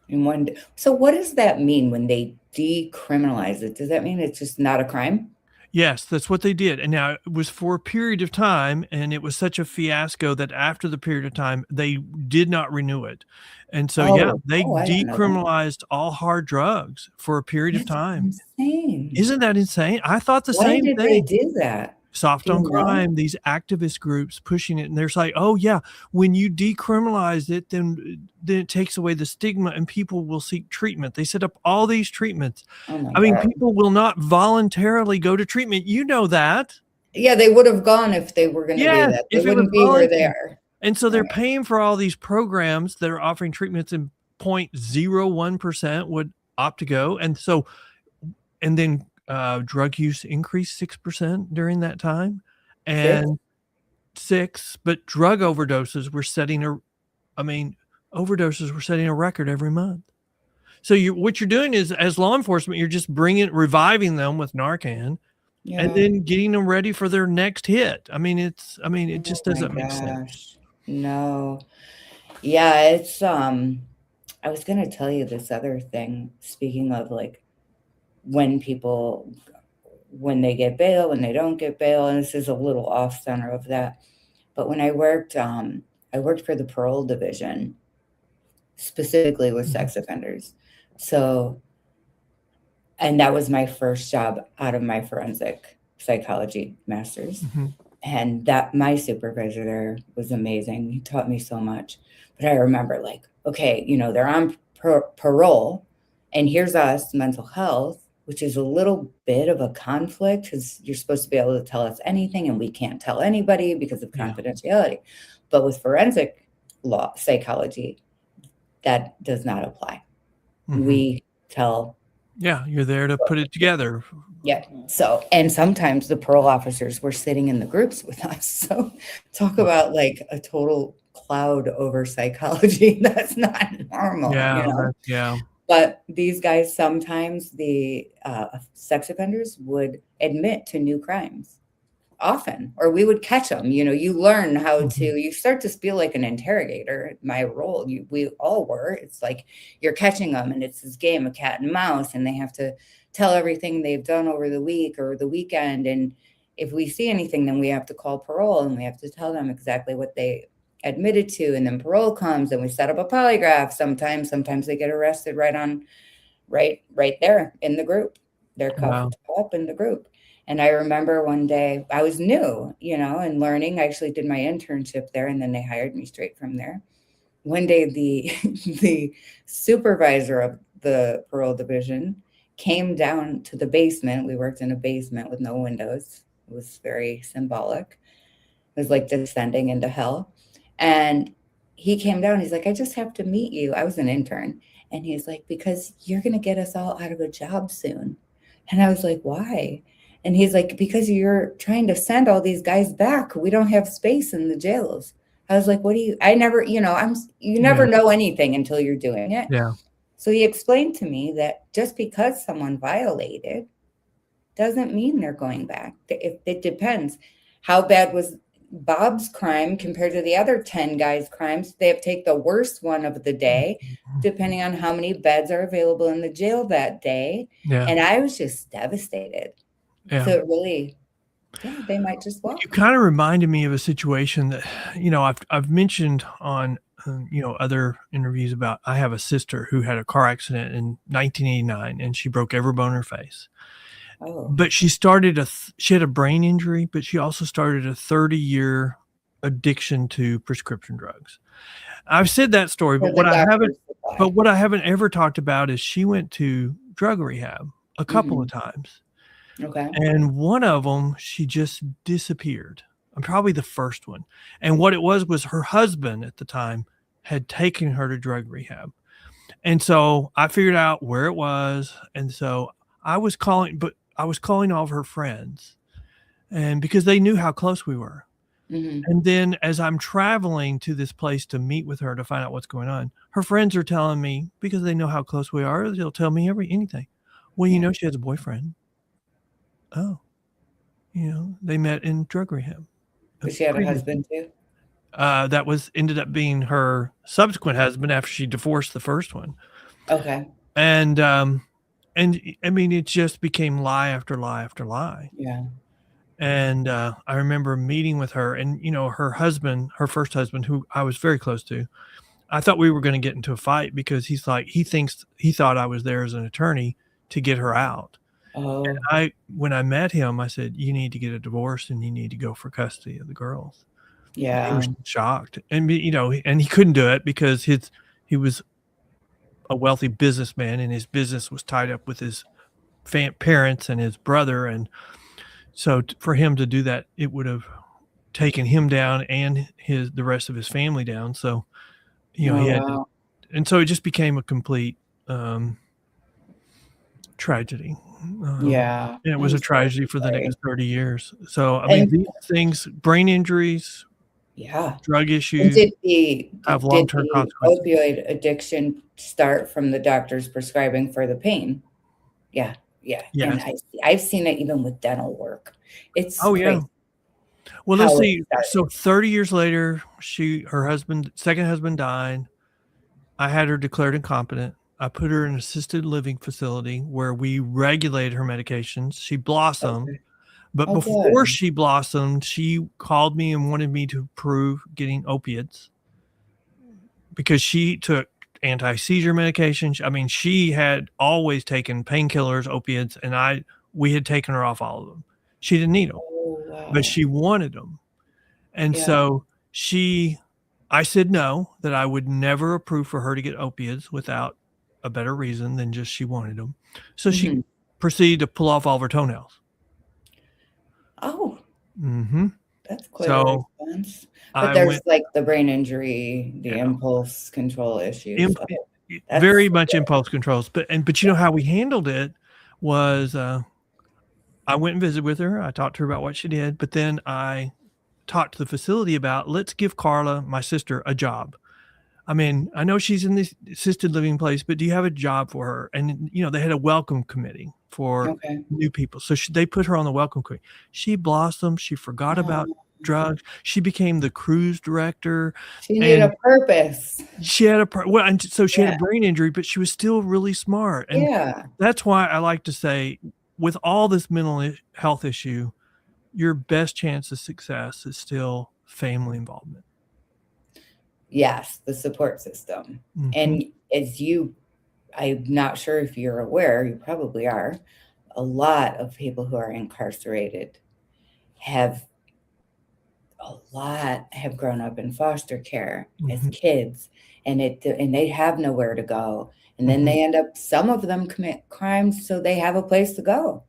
In one day. So what does that mean when they decriminalize it? Does that mean it's just not a crime? Yes, that's what they did. And now it was for a period of time, and it was such a fiasco that after the period of time, they did not renew it. And so, yeah, Oh, they oh, I didn't know that. decriminalized all hard drugs for a period of That's time. insane. Isn't that insane? I thought the Why same did they thing. do that? Soft Do you on know? crime, these activist groups pushing it, and there's like, oh yeah, when you decriminalize it, then it takes away the stigma and people will seek treatment. They set up all these treatments. Oh my I mean, God. people will not voluntarily go to treatment. You know that. Yeah, they would have gone if they were gonna do Yes, that. They if it was wouldn't be where they voluntary. are. And so they're Right. paying for all these programs that are offering treatments and 0.01% would opt to go. And so, and then drug use increased 6% during that time. 6? And 6, but drug overdoses were setting a I mean, overdoses were setting a record every month. So what you're doing is, as law enforcement, you're just reviving them with Narcan and Yeah. then getting them ready for their next hit. It Oh just my doesn't make sense. gosh. No. Yeah, it's, I was gonna tell you this other thing, speaking of, like, when people when they get bail, when they don't get bail, and this is a little off center of that. But when I worked for the parole division, specifically with Mhm, sex offenders. So, and that was my first job out of my forensic psychology master's. mhm. And that my supervisor there was amazing. He taught me so much. But I remember, like, okay, they're on parole, and here's us, mental health, which is a little bit of a conflict because you're supposed to be able to tell us anything, and we can't tell anybody because of Yeah. confidentiality. But with forensic law psychology, that does not apply. Mhm. We tell. Yeah, you're there to put it together. Yeah. So, and sometimes the parole officers were sitting in the groups with us. So, talk about like a total cloud over psychology. That's not normal. Yeah. But these guys, sometimes the sex offenders would admit to new crimes often, or we would catch them. You learn how to, Mhm. you start to feel like an interrogator. My role, we all were. It's like you're catching them, and it's this game of cat and mouse, and they have to tell everything they've done over the week or the weekend. And if we see anything, then we have to call parole and we have to tell them exactly what they admitted to, and then parole comes and we set up a polygraph. Sometimes they get arrested right there in the group. They're Wow. cuffed up in the group. And I remember one day I was new, and learning. I actually did my internship there, and then they hired me straight from there. One day the the supervisor of the parole division came down to the basement. We worked in a basement with no windows. It was very symbolic. It was like descending into hell. And he came down. He's like, I just have to meet you. I was an intern. And he's like, because you're going to get us all out of a job soon. And I was like, why? And he's like, because you're trying to send all these guys back. We don't have space in the jails. I was like, what do you, I never, you Yeah. never know anything until you're doing it. Yeah. So he explained to me that just because someone violated doesn't mean they're going back. It depends. How bad was Bob's crime compared to the other 10 guys' crimes? They have to take the worst one of the day, depending on how many beds are available in the jail that day. Yeah. And I was just devastated. Yeah. So it really, they might just walk. You kind of reminded me of a situation that, I've mentioned on, other interviews about, I have a sister who had a car accident in 1989 and she broke every bone in her face. Oh, But she had a brain injury, but she also started a 30-year addiction to prescription drugs. I've said that story, for but the what doctor's I haven't ever talked about is she went to drug rehab a couple of times. Okay. And one of them, she just disappeared. I'm probably the first one. And what it was her husband at the time had taken her to drug rehab. And so I figured out where it was. And so I was calling all of her friends, and because they knew how close we were. Mm-hmm. And then as I'm traveling to this place to meet with her to find out what's going on, her friends are telling me, because they know how close we are, they'll tell me anything. Well, Yeah. she has a boyfriend. Oh, they met in drug rehab. But she had a Crazy. husband too? That ended up being her subsequent husband after she divorced the first one. Okay. And I mean, it just became lie after lie after lie. Yeah. And I remember meeting with her, and her first husband, who I was very close to, I thought we were going to get into a fight because he thought I was there as an attorney to get her out. Oh, When I met him, I said, you need to get a divorce and you need to go for custody of the girls. And he yeah. was shocked, and and he couldn't do it because he was a wealthy businessman and his business was tied up with his parents and his brother, and so for him to do that, it would have taken him down and the rest of his family down. So he had to, Wow. and so it just became a complete tragedy. Yeah. And it was I'm a so tragedy for the sorry. next 30 years. So I mean, And these things, brain injuries, yeah. drug And issues, have did long-term the consequences. opioid addiction start from the doctors prescribing for the pain? Yeah. Yeah. And Yes. I've seen it even with dental work. It's Oh yeah. crazy Well, let's how it see. started. So 30 years later, her second husband died. I had her declared incompetent. I put her in an assisted living facility where we regulated her medications. She blossomed, Okay. but Oh, before good. she blossomed, she called me and wanted me to prove getting opiates because she took anti-seizure medications. I mean, she had always taken painkillers, opiates, and we had taken her off all of them. She didn't need them, Oh, but wow. she wanted them. And Yeah. so I said no, that I would never approve for her to get opiates without a better reason than just she wanted them. So she Hmm. proceeded to pull off all of her toenails. Oh, Mm-hmm. that's quite a So response. But I there's went, like the brain injury, the yeah, impulse control issues. Oh, that's very much impulse controls. But how we handled it was I went and visited with her. I talked to her about what she did, but then I talked to the facility about, let's give Carla, my sister, a job. I mean, I know she's in this assisted living place, but do you have a job for her? And, they had a welcome committee for okay. new people. So they put her on the welcome committee. She blossomed. She forgot about Oh, drugs. She became the cruise director, she needed and a purpose. she had and so she had Yeah. a brain injury, but she was still really smart. And Yeah. that's why I like to say, with all this mental health issue, your best chance of success is still family involvement. Yes, the support system. Hmm. And as you, I'm not sure if you're aware, you probably are, a lot of people who are incarcerated have have grown up in foster care as Hmm. kids, and they have nowhere to go, and then Hmm. they end up, some of them commit crimes so they have a place to go.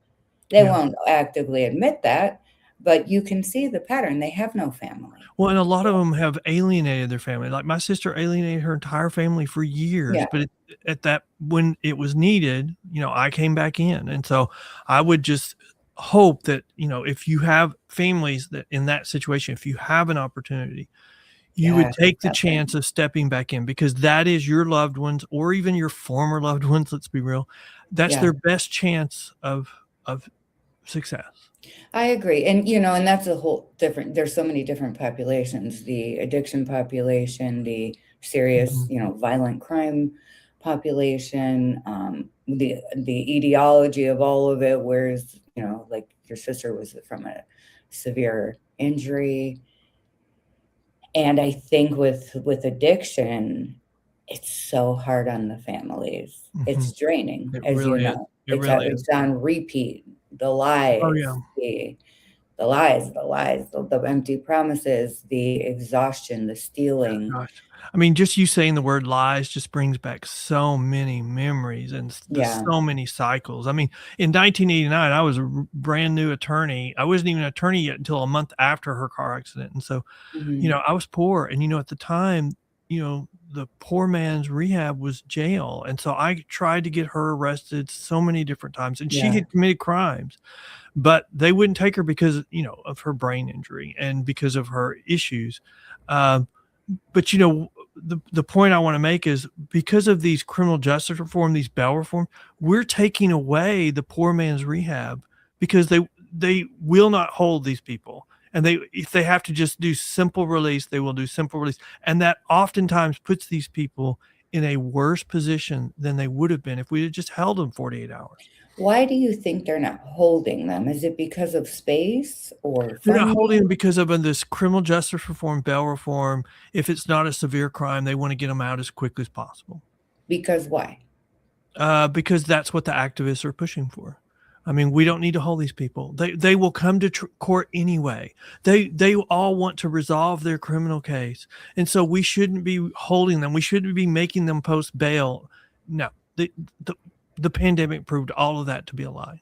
They Yeah. won't actively admit that, but you can see the pattern. They have no family. Well, and a lot of them have alienated their family. Like my sister alienated her entire family for years, Yeah, but at that when it was needed, I came back in, and so I would just hope that if you have families that in that situation, if you have an opportunity, you would yes, take the chance definitely. of stepping back in because that is your loved ones or even your former loved ones. Let's be real, that's Yeah. their best chance of success. I agree. And, and that's a whole different, there's so many different populations, the addiction population, the serious, Mhm. violent crime population, the etiology of all of it, whereas, like your sister was from a severe injury. And I think with addiction, it's so hard on the families. It's Mhm. draining, It as you really is. know. It It's really is. it's on repeat. The Oh yeah. lies, the empty promises, the exhaustion, the stealing. Gosh. I mean, just you saying the word lies just brings back so many memories and Yeah. so many cycles. I mean, in 1989, I was a brand new attorney. I wasn't even an attorney yet until a month after her car accident. And so, Mhm. I was poor. And, at the time, the poor man's rehab was jail. And so I tried to get her arrested so many different times. And she Yeah. had committed crimes, but they wouldn't take her because, of her brain injury and because of her issues. Um, but the point I want to make is because of these criminal justice reform, these bail reform, we're taking away the poor man's rehab because they will not hold these people. And if they have to just do simple release, they will do simple release. And that oftentimes puts these people in a worse position than they would have been if we had just held them 48 hours. Why do you think they're not holding them? Is it because of space or They're not holding them funding? because of this criminal justice reform, bail reform. If it's not a severe crime, they want to get them out as quickly as possible. Because why? Because that's what the activists are pushing for. I mean, we don't need to hold these people. They will come to court anyway. They all want to resolve their criminal case, and so we shouldn't be holding them. We shouldn't be making them post bail. No, the the pandemic proved all of that to be a lie.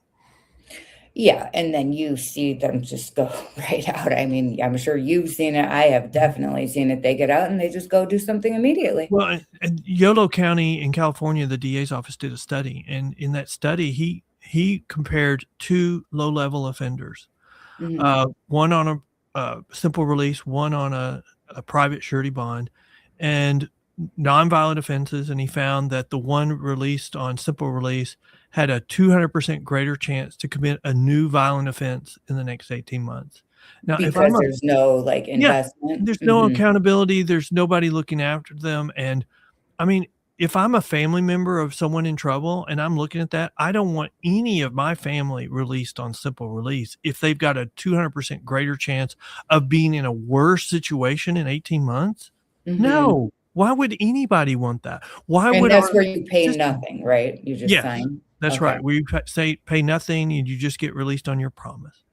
Yeah, and then you see them just go right out. I mean, I'm sure you've seen it. I have definitely seen it. They get out and they just go do something immediately. Well, and Yolo County in California, the DA's office did a study, and in that study, he compared two low-level offenders, Mhm. one on a simple release, one on a private surety bond, and nonviolent offenses, and he found that the one released on simple release had a 200% greater chance to commit a new violent offense in the next 18 months. Now, if Because I'm a there's no, like, yeah, investment. there's no Mhm. accountability, there's nobody looking after them, and I mean, if I'm a family member of someone in trouble and I'm looking at that, I don't want any of my family released on simple release if they've got a 200% greater chance of being in a worse situation in 18 months. Mhm. No. Why would anybody want that? Why And would that's our where you pay system? nothing, right? You just Yes, sign? that's Okay. right. We say pay nothing and you just get released on your promise.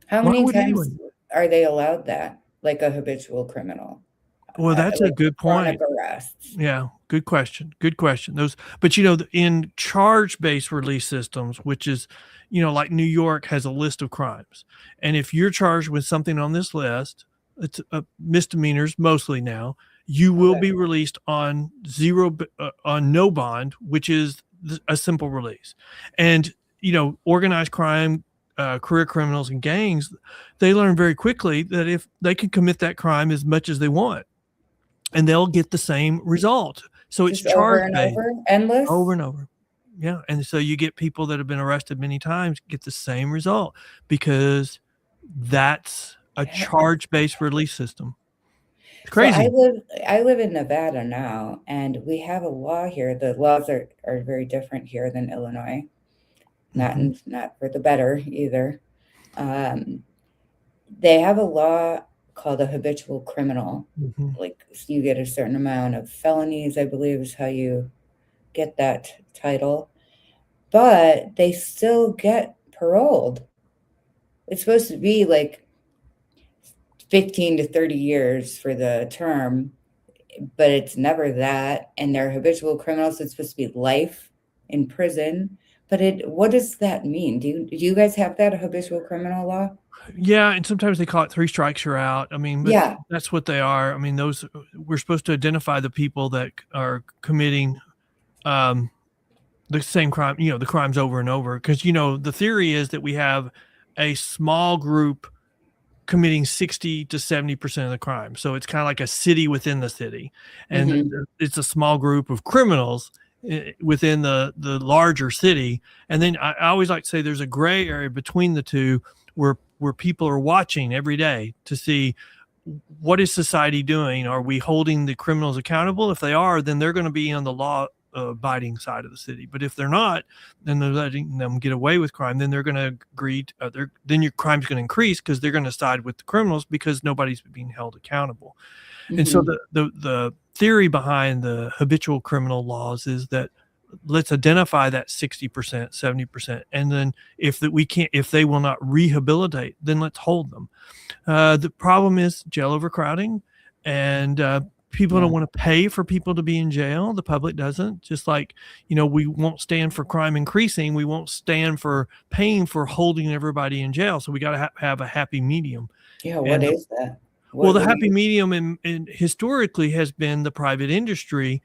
How Why many would times anyone? are they allowed that, like a habitual criminal? Well, that's a Like good chronic point. arrests? Yeah, good question. Good question. Those, but in charge-based release systems, which is, like New York has a list of crimes, and if you're charged with something on this list, it's misdemeanors mostly now. You will Okay. be released on on no bond, which is a simple release, and organized crime. Career criminals and gangs, they learn very quickly that if they can commit that crime as much as they want, and they'll get the same result. So it's Just over charge and based over? over Endless? and over. Yeah, and so you get people that have been arrested many times get the same result because that's a charge based release system. It's So crazy. I live in Nevada now, and we have a law here. The laws are very different here than Illinois. Mhm. Not for the better either. Um, they have a law called a habitual criminal. Mhm. Like you get a certain amount of felonies, I believe is how you get that title, but they still get paroled. It's supposed to be like 15 to 30 years for the term, but it's never that. And they're habitual criminals. So it's supposed to be life in prison. But what does that mean? Do you guys have that, a habitual criminal law? Yeah, and sometimes they call it 3 strikes, you're out. I mean, but Yeah. that's what they are. I mean, those we're supposed to identify the people that are committing, um, the same crime, the crimes over and over. Because, the theory is that we have a small group committing 60 to 70% of the crime. So it's kind of like a city within the city. And Hmm. it's a small group of criminals within the larger city. And then I always like to say there's a gray area between the two where people are watching every day to see what is society doing. Are we holding the criminals accountable? If they are, then they're going to be on the law abiding side of the city. But if they're not, then they're letting them get away with crime. Then they're going to agree. Then your crime's going to increase because they're going to side with the criminals because nobody's being held accountable. And so Hmm. the theory behind the habitual criminal laws is that let's identify that 60%, 70%, and then if they will not rehabilitate, then let's hold them. The problem is jail overcrowding, and people Yeah. don't want to pay for people to be in jail. The public doesn't. Just like, we won't stand for crime increasing. We won't stand for paying for holding everybody in jail. So we got to have a happy medium. Yeah. What And is that? well, What the would happy you? medium in historically has been the private industry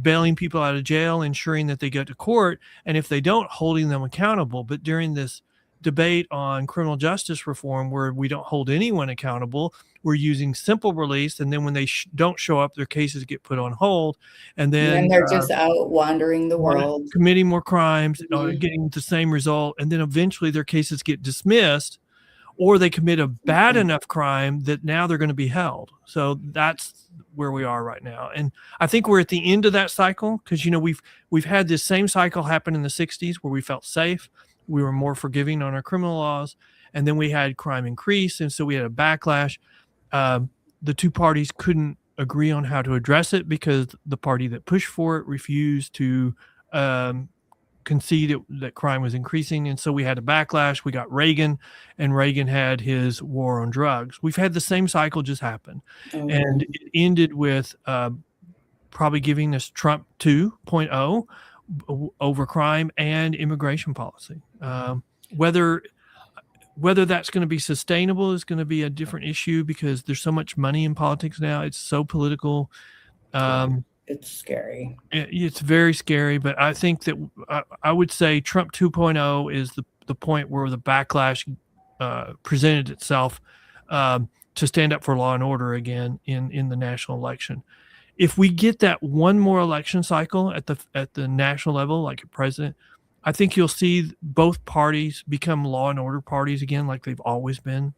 bailing people out of jail, ensuring that they get to court, and if they don't, holding them accountable. But during this debate on criminal justice reform, where we don't hold anyone accountable, we're using simple release, and then when they don't show up, their cases get put on hold, and And then then they're just out wandering the world. committing more crimes, Mhm. getting the same result, and then eventually their cases get dismissed or they commit a bad Okay. enough crime that now they're going to be held. So that's where we are right now. And I think we're at the end of that cycle because we've had this same cycle happen in the 60s where we felt safe, we were more forgiving on our criminal laws, and then we had crime increase, and so we had a backlash. Um, the two parties couldn't agree on how to address it because the party that pushed for it refused to um, concede that crime was increasing. And so we had a backlash. We got Reagan, and Reagan had his war on drugs. We've had the same cycle just happen. And Oh, it ended with probably giving us Trump 2.0 over crime and immigration policy. Whether that's going to be sustainable is going to be a different issue because there's so much money in politics now. It's so political. yeah. Um, It's scary. it's very scary, but I think that I would say Trump 2.0 is the point where the backlash presented itself to stand up for law and order again in the national election. If we get that one more election cycle at the national level, like a president, I think you'll see both parties become law and order parties again, like they've always been.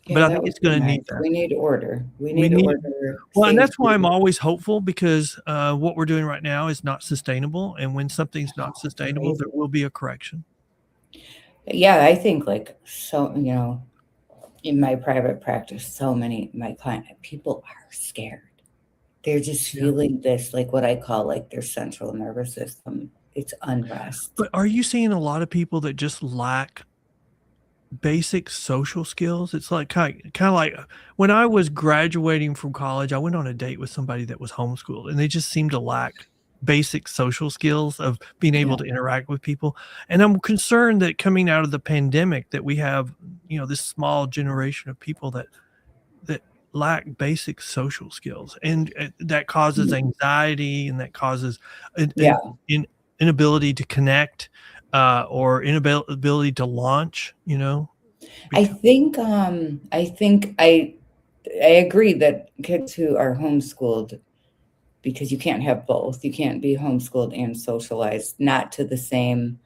But Yeah, I that think would it's be going to need nice. that. We need order. We We need need order, Well, and that's why I'm safety. always hopeful because what we're doing right now is not sustainable. And when something's not Oh, sustainable, there crazy. will be a correction. Yeah, I think like so, in my private practice, so many my client people are scared. They're just Yeah. feeling this, like what I call like their central nervous system. It's unrest. But are you seeing a lot of people that just lack basic social skills? It's like kind of like when I was graduating from college, I went on a date with somebody that was homeschooled, and they just seemed to lack basic social skills of being able Yeah. to interact with people. And I'm concerned that coming out of the pandemic that we have, this small generation of people that lack basic social skills, and that causes anxiety, and that causes Yeah. an inability to connect, or inability to launch. I Because, think I agree that kids who are homeschooled, because you can't have both. You can't be homeschooled and socialized, not to the same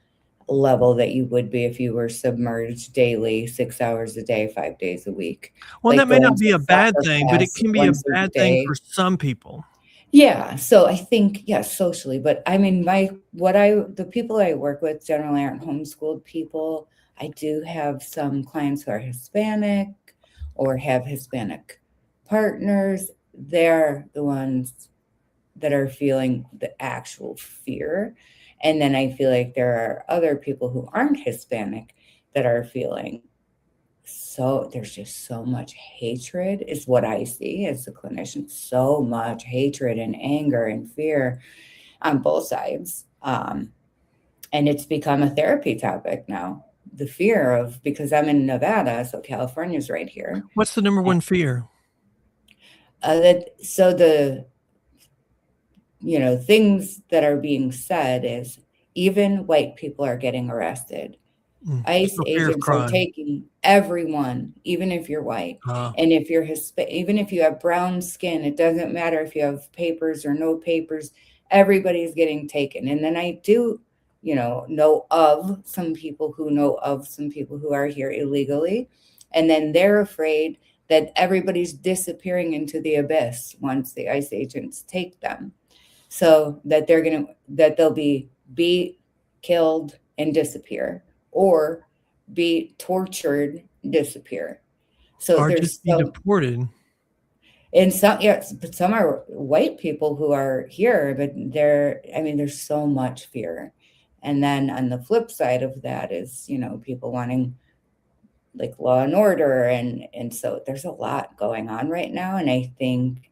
level that you would be if you were submerged daily, 6 hours a day, 5 days a week, well, that like may going not to be a bad soccer thing, but it class can be a once a bad thing for day. some people. Yeah, so I think, yes, socially, but I mean, the people I work with generally aren't homeschooled people. I do have some clients who are Hispanic or have Hispanic partners, they're the ones that are feeling the actual fear. And then I feel like there are other people who aren't Hispanic that are feeling, so there's just so much hatred is what I see as a clinician, so much hatred and anger and fear on both sides. And it's become a therapy topic now. The fear of, because I'm in Nevada, so California's right here. What's the number one fear? So the things that are being said is even white people are getting arrested. ICE So fear of agents are crime. taking everyone, even if you're white. Uh, And if you're even if you have brown skin, it doesn't matter if you have papers or no papers, everybody's getting taken. And then I do, know of some people who are here illegally. And then they're afraid that everybody's disappearing into the abyss once the ICE agents take them. So that they'll be beat, killed, and disappear, or be tortured, disappear. So or just there's be so, deported. and some, yes, but some are white people who are here, but there's so much fear. And then on the flip side of that is, people wanting like law and order, and so there's a lot going on right now, and I think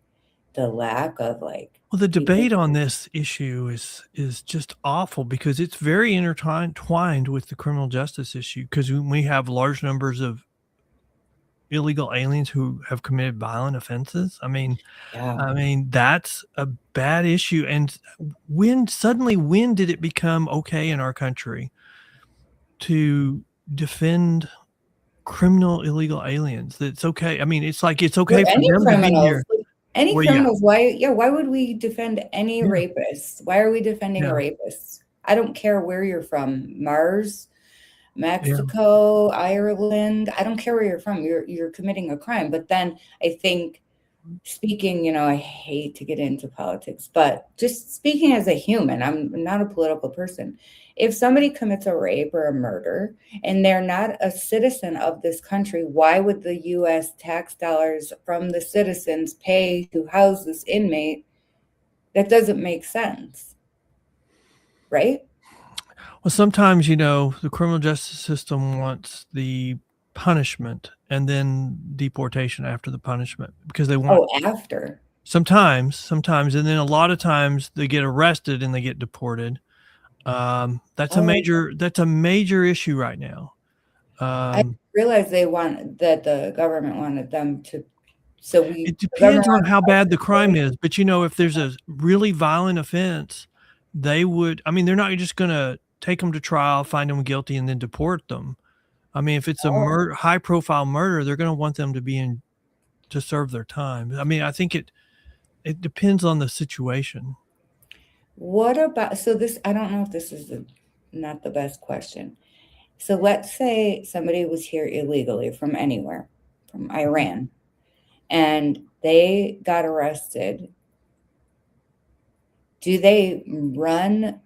the lack of like Well, the people. debate on this issue is just awful because it's very intertwined with the criminal justice issue. Because we have large numbers of illegal aliens who have committed violent offenses. Yeah. That's a bad issue. And when did it become okay in our country to defend criminal illegal aliens? That's okay. It's like it's Or okay for any them to be criminals. here. Any Well, yeah, criminals, why would we defend any yeah, rapists? Why are we defending a yeah, rapist? I don't care where you're from, Mars, yeah. Mexico, Ireland. I don't care where you're from. You're committing a crime. But then I think speaking, I hate to get into politics, but just speaking as a human, I'm not a political person. If somebody commits a rape or a murder and they're not a citizen of this country, why would the US tax dollars from the citizens pay to house this inmate? That doesn't make sense, right? Well, sometimes, the criminal justice system wants the punishment and then deportation after the punishment because they want Oh, after. sometimes, and then a lot of times they get arrested and they get deported. That's Oh, a major issue right now. I realized that the government wanted them to, It the government depends on wants how us bad the to crime pay. is, but if there's a really violent offense, they would. They're not just going to take them to trial, find them guilty, and then deport them. If it's a Oh, high profile murder, they're going to want them to be in to serve their time. I think it depends on the situation. what about, so this, I don't know if this is not the best question. So let's say somebody was here illegally from anywhere, from Iran, and they got arrested. Do they run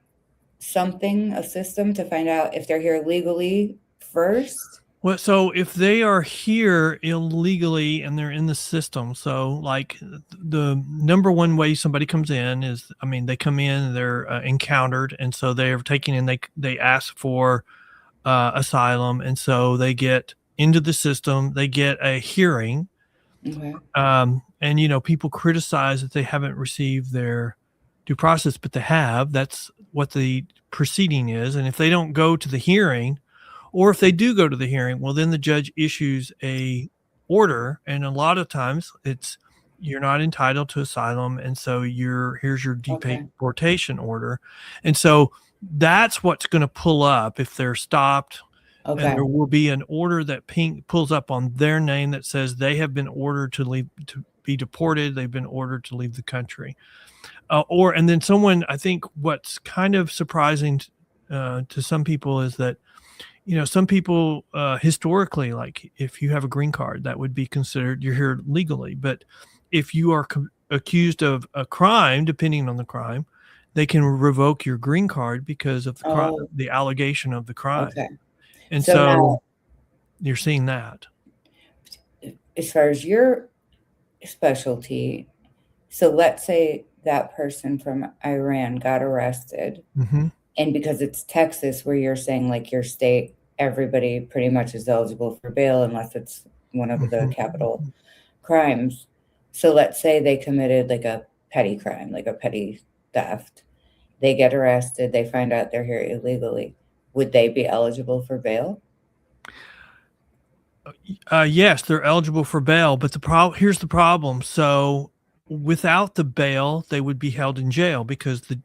a system to find out if they're here legally first? Well, so if they are here illegally and they're in the system, so like the number one way somebody comes in is, they come in, they're encountered, and so they're taken in. They ask for asylum, and so they get into the system. They get a hearing, Okay. and people criticize that they haven't received their due process, but they have. That's what the proceeding is, and if they don't go to the hearing, or if they do go to the hearing, well, then the judge issues a order, and a lot of times it's you're not entitled to asylum, and so here's your Okay. deportation order, and so that's what's going to pull up if they're stopped, and Okay. there will be an order that pulls up on their name that says they have been ordered to be deported. They've been ordered to leave the country, and then someone. I think what's kind of surprising to some people is that some people historically, like if you have a green card, that would be considered you're here legally. But if you are accused of a crime, depending on the crime, they can revoke your green card because of Oh, the allegation of the crime. okay. And So now, so you're seeing that. as far as your specialty. So let's say that person from Iran got arrested, Mm-hmm. and because it's Texas, where you're saying like your state, everybody pretty much is eligible for bail unless it's one of the capital Mm-hmm. crimes. So let's say they committed like a petty crime, like a petty theft. They get arrested, they find out they're here illegally. Would they be eligible for bail? Yes, they're eligible for bail, but here's the problem. So without the bail, they would be held in jail because the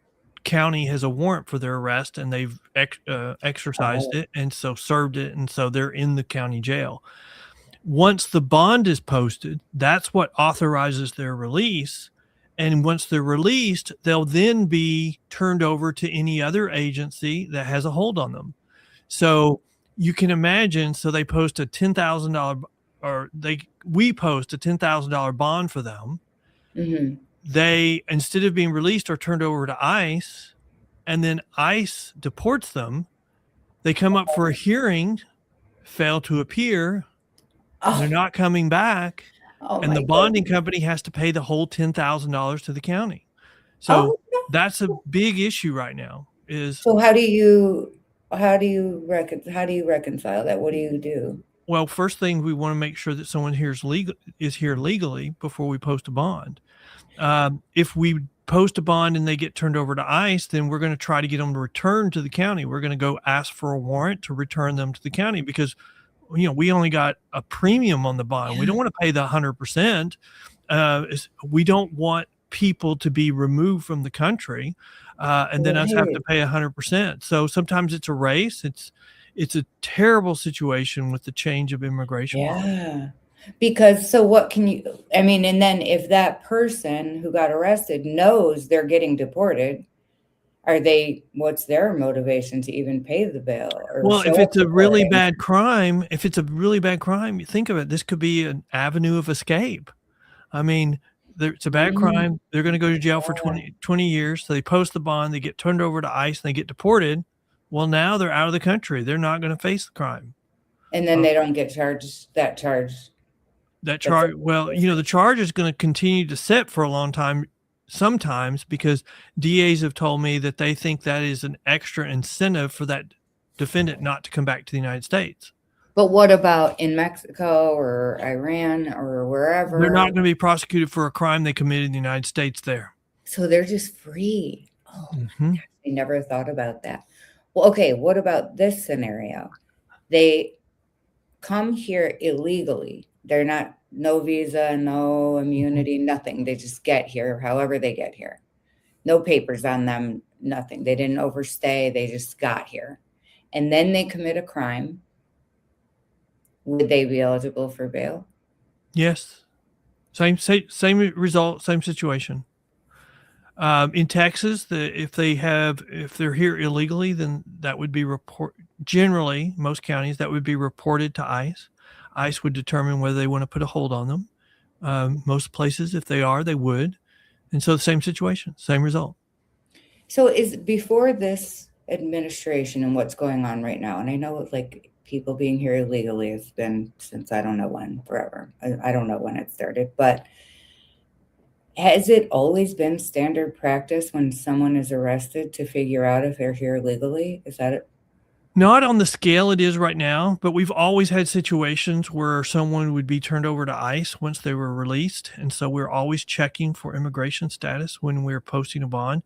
county has a warrant for their arrest and they've exercised Oh, it and so served it, and so they're in the county jail. Once the bond is posted, that's what authorizes their release. And once they're released, they'll then be turned over to any other agency that has a hold on them. So you can imagine, so they post a $10,000, or we post a $10,000 bond for them. mm-hmm. They, instead of being released, are turned over to ICE, and then ICE deports them. They come up for a hearing, fail to appear, they're Oh, not coming back, oh and my the bonding goodness. company has to pay the whole $10,000 to the county. So Oh, no. that's a big issue right now. Is So how do you reconcile that? What do you do? Well, first thing, we want to make sure that someone here is here legally before we post a bond. If we post a bond and they get turned over to ICE, then we're going to try to get them to return to the county. We're going to go ask for a warrant to return them to the county because, we only got a premium on the bond. We don't want to pay the 100%. We don't want people to be removed from the country and then us have to Right. pay 100%. So sometimes it's a race. It's a terrible situation with the change of immigration law. Yeah. Because so what can you, I mean, and then if that person who got arrested knows they're getting deported, what's their motivation to even pay the bail or Well, show if up it's a to court? really bad crime, you think of it, this could be an avenue of escape. I mean, it's a bad Mm, crime. They're going to go to jail for yeah. 20 years. So they post the bond, they get turned over to ICE, and they get deported. Well, now they're out of the country. They're not going to face the crime. And then Uh, they don't get charged that charge. that That's charge, well, the charge is going to continue to sit for a long time sometimes because DAs have told me that they think that is an extra incentive for that defendant not to come back to the United States. But what about in Mexico or Iran or They're not wherever? going to be prosecuted for a crime they committed in the United States there. So they're just free. Oh, Mm-hmm. I never thought about that. Well, okay, what about this scenario? They come here illegally. They're not, no visa, no Mm-hmm. immunity, nothing. They just get here however they get here. No papers on them, nothing. They didn't overstay, they just got here. And then they commit a crime. Would they be eligible for bail? Yes. Same result, same situation. In Texas, if they're here illegally, then that would be generally, most counties, that would be reported to ICE. ICE would determine whether they want to put a hold on them. Most places, if they are, they would. And so the same situation, same result. So is before this administration and what's going on right now, and I know like people being here illegally has been since I don't know when, forever. I don't know when it started, but has it always been standard practice when someone is arrested to figure out if they're here legally? Is that it? Not on the scale it is right now, but we've always had situations where someone would be turned over to ICE once they were released. And so we're always checking for immigration status when we're posting a bond.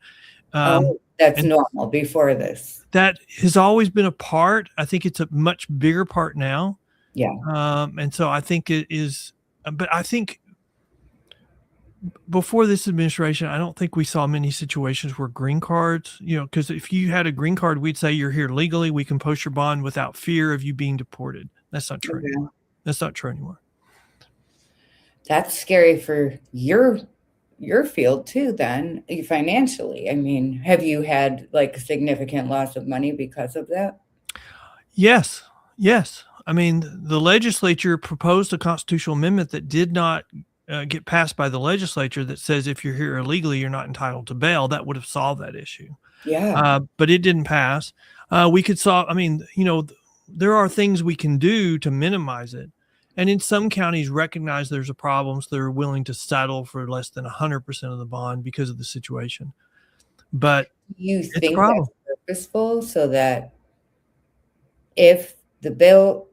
Oh, that's And normal before this. that has always been a part. I think it's a much bigger part now. Yeah. And so I think it is, but I think before this administration, I don't think we saw many situations where green cards, because if you had a green card, we'd say you're here legally. We can post your bond without fear of you being deported. That's not true Okay. anymore. That's not true anymore. That's scary for your field too, then financially. I mean, have you had like significant loss of money because of that? Yes. Yes. I mean, the legislature proposed a constitutional amendment that did not get passed by the legislature that says if you're here illegally, you're not entitled to bail. That would have solved that issue. Yeah. But it didn't pass. We could solve, I mean, there are things we can do to minimize it. And in some counties recognize there's a problem, so they're willing to settle for less than 100% of the bond because of the situation. But You it's a think problem. that's purposeful so that if the bail,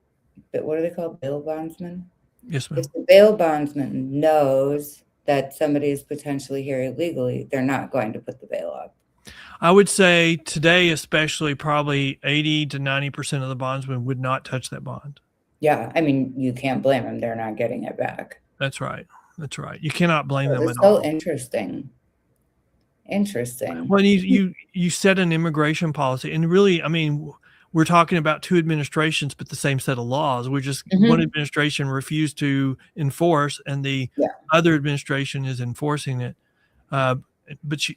but what are they called? Bail bondsman? Yes, If ma'am. the bail bondsman knows that somebody is potentially here illegally, they're not going to put the bail up. I would say today, especially, probably 80 to 90% of the bondsmen would not touch that bond. Yeah, I mean, you can't blame them. They're not getting it back. That's right. That's right. You cannot blame So them it's at so all. interesting. Interesting. Well, you set an immigration policy, and really, I mean, we're talking about two administrations, but the same set of laws. We're just one Mhm. administration refused to enforce, and the Yeah, other administration is enforcing it. Uh,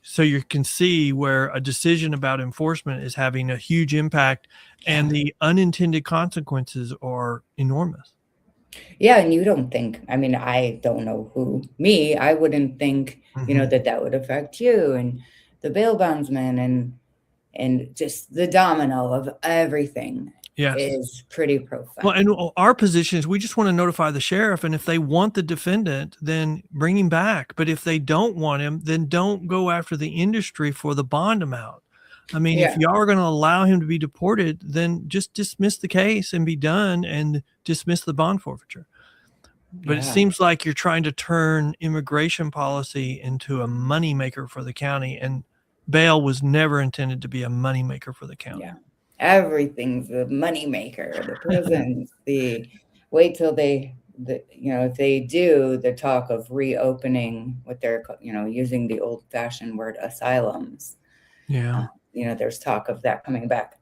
so you can see where a decision about enforcement is having a huge impact, and yeah. the unintended consequences are enormous. Yeah, and you don't think, I mean, I don't know I wouldn't think, Mhm. that that would affect you and the bail bondsman and just the domino of everything Yes. is pretty Well, profound. and our position is we just want to notify the sheriff, and if they want the defendant, then bring him back. But if they don't want him, then don't go after the industry for the bond amount. I mean, if Yeah, y'all are going to allow him to be deported, then just dismiss the case and be done and dismiss the bond forfeiture. But it yeah, seems like you're trying to turn immigration policy into a moneymaker for the county, and bail was never intended to be a moneymaker for the yeah. county. Everything's a moneymaker, the prisons, the wait till if they do the talk of reopening what using the old fashioned word asylums. Yeah. There's talk of that coming back.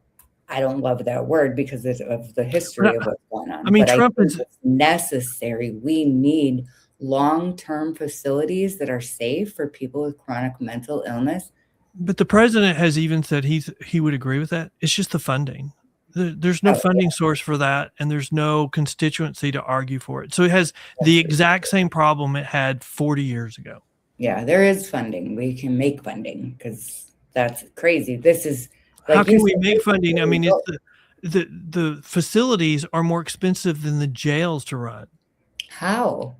I don't love that word because of the history But of what's going I on, mean, but I Trump think is, it's necessary. We need long-term facilities that are safe for people with chronic mental illness. but the president has even said he would agree with that. It's just the funding. There's no Oh, funding source for that, and there's no constituency to argue for it. So it has the that's for exact same problem it had 40 years ago. yeah, there is funding. We can make funding because that's crazy. This is, How like you can we said, make this is funding? I the mean, it's result. the facilities are more expensive than the jails to run How?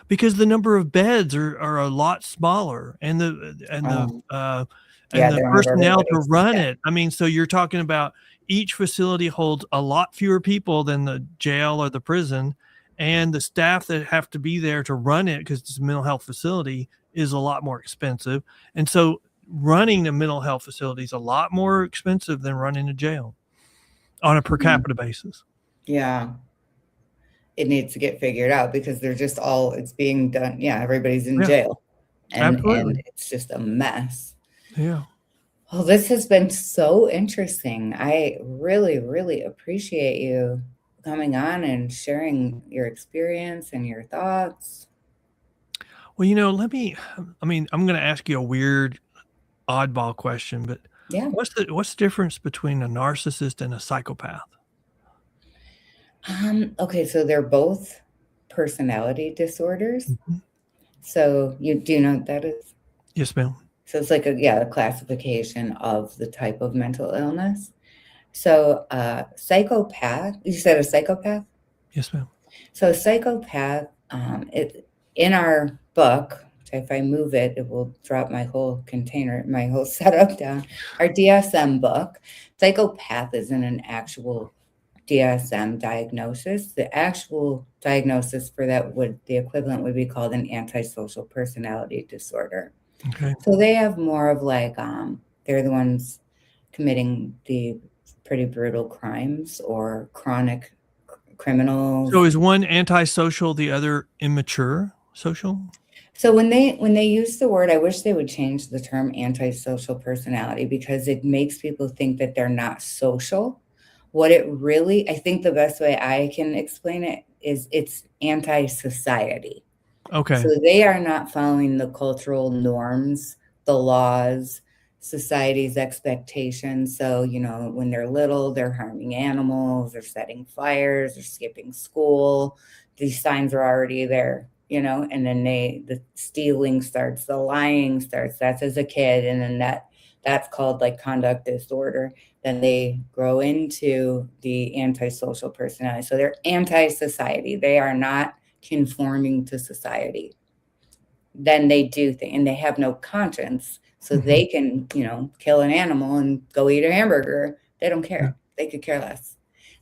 because the number of beds are a lot smaller, and Um, and yeah, the they don't have personnel to everybody run staffed. it. I mean, so you're talking about each facility holds a lot fewer people than the jail or the prison, and the staff that have to be there to run it because it's a mental health facility is a lot more expensive. And so running a mental health facility is a lot more expensive than running a jail on a per Mhm. capita basis. Yeah, it needs to get figured out because they're just it's being done. Yeah, everybody's in Yeah, jail and absolutely. it's just a mess. Yeah. Well, this has been so interesting. I really, really appreciate you coming on and sharing your experience and your thoughts. Well, I mean, I'm going to ask you a weird oddball question, but Yeah. what's the difference between a narcissist and a psychopath? Okay, so they're both personality disorders. Mhm. So you do know what that is? Yes, ma'am. So it's like a classification of the type of mental illness. So psychopath, you said a psychopath? Yes, ma'am. So psychopath, in our book, which if I move it, it will drop my whole container, my whole setup down. Our DSM book, psychopath isn't an actual DSM diagnosis. The actual diagnosis for that the equivalent would be called an antisocial personality disorder. Okay. So they have more of like, they're the ones committing the pretty brutal crimes or chronic So criminals. is one antisocial, the other immature social? So when they use the word, I wish they would change the term antisocial personality because it makes people think that they're not social. What it really, I think the best way I can explain it is it's anti-society. So Okay. they are not following the cultural norms, the laws, society's expectations. So, when they're little, they're harming animals, they're setting fires, they're skipping school. These signs are already there, and then the stealing starts, the lying starts. That's as a kid. And then that That's called like conduct disorder. Then they grow into the antisocial personality. So they're anti-society. They are not conforming to society. Then they do things, and they have no conscience. So they can, kill an animal and go eat a hamburger. They don't care. They could care less.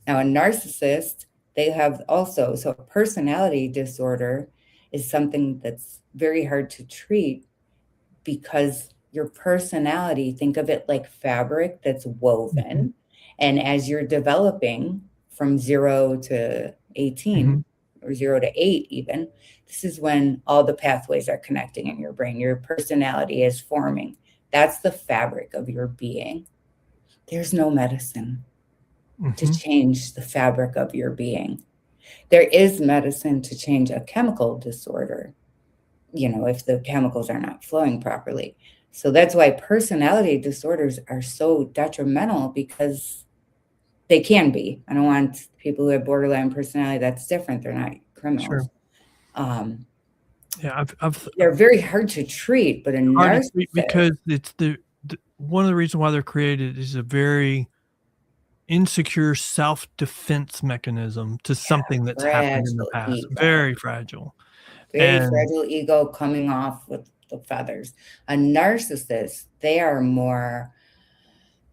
Now, a narcissist, they have also, so a personality disorder is something that's very hard to treat because your personality, think of it like fabric that's woven. And as you're developing from 0 to 18 or 0 to 8, even, this is when all the pathways are connecting in your brain. Your personality is forming. That's the fabric of your being. There's no medicine to change the fabric of your being. There is medicine to change a chemical disorder, if the chemicals are not flowing properly. So that's why personality disorders are so detrimental, because they can be. I don't want people who have borderline personality, that's different. They're not criminals. Sure. Yeah, They're very hard to treat, but a hard to treat narcissist, because it's one of the reasons why they're created is a very insecure self-defense mechanism to something that's happened in the fragile past. ego. Very fragile. Very fragile ego coming off with the feathers. A narcissist, they are more,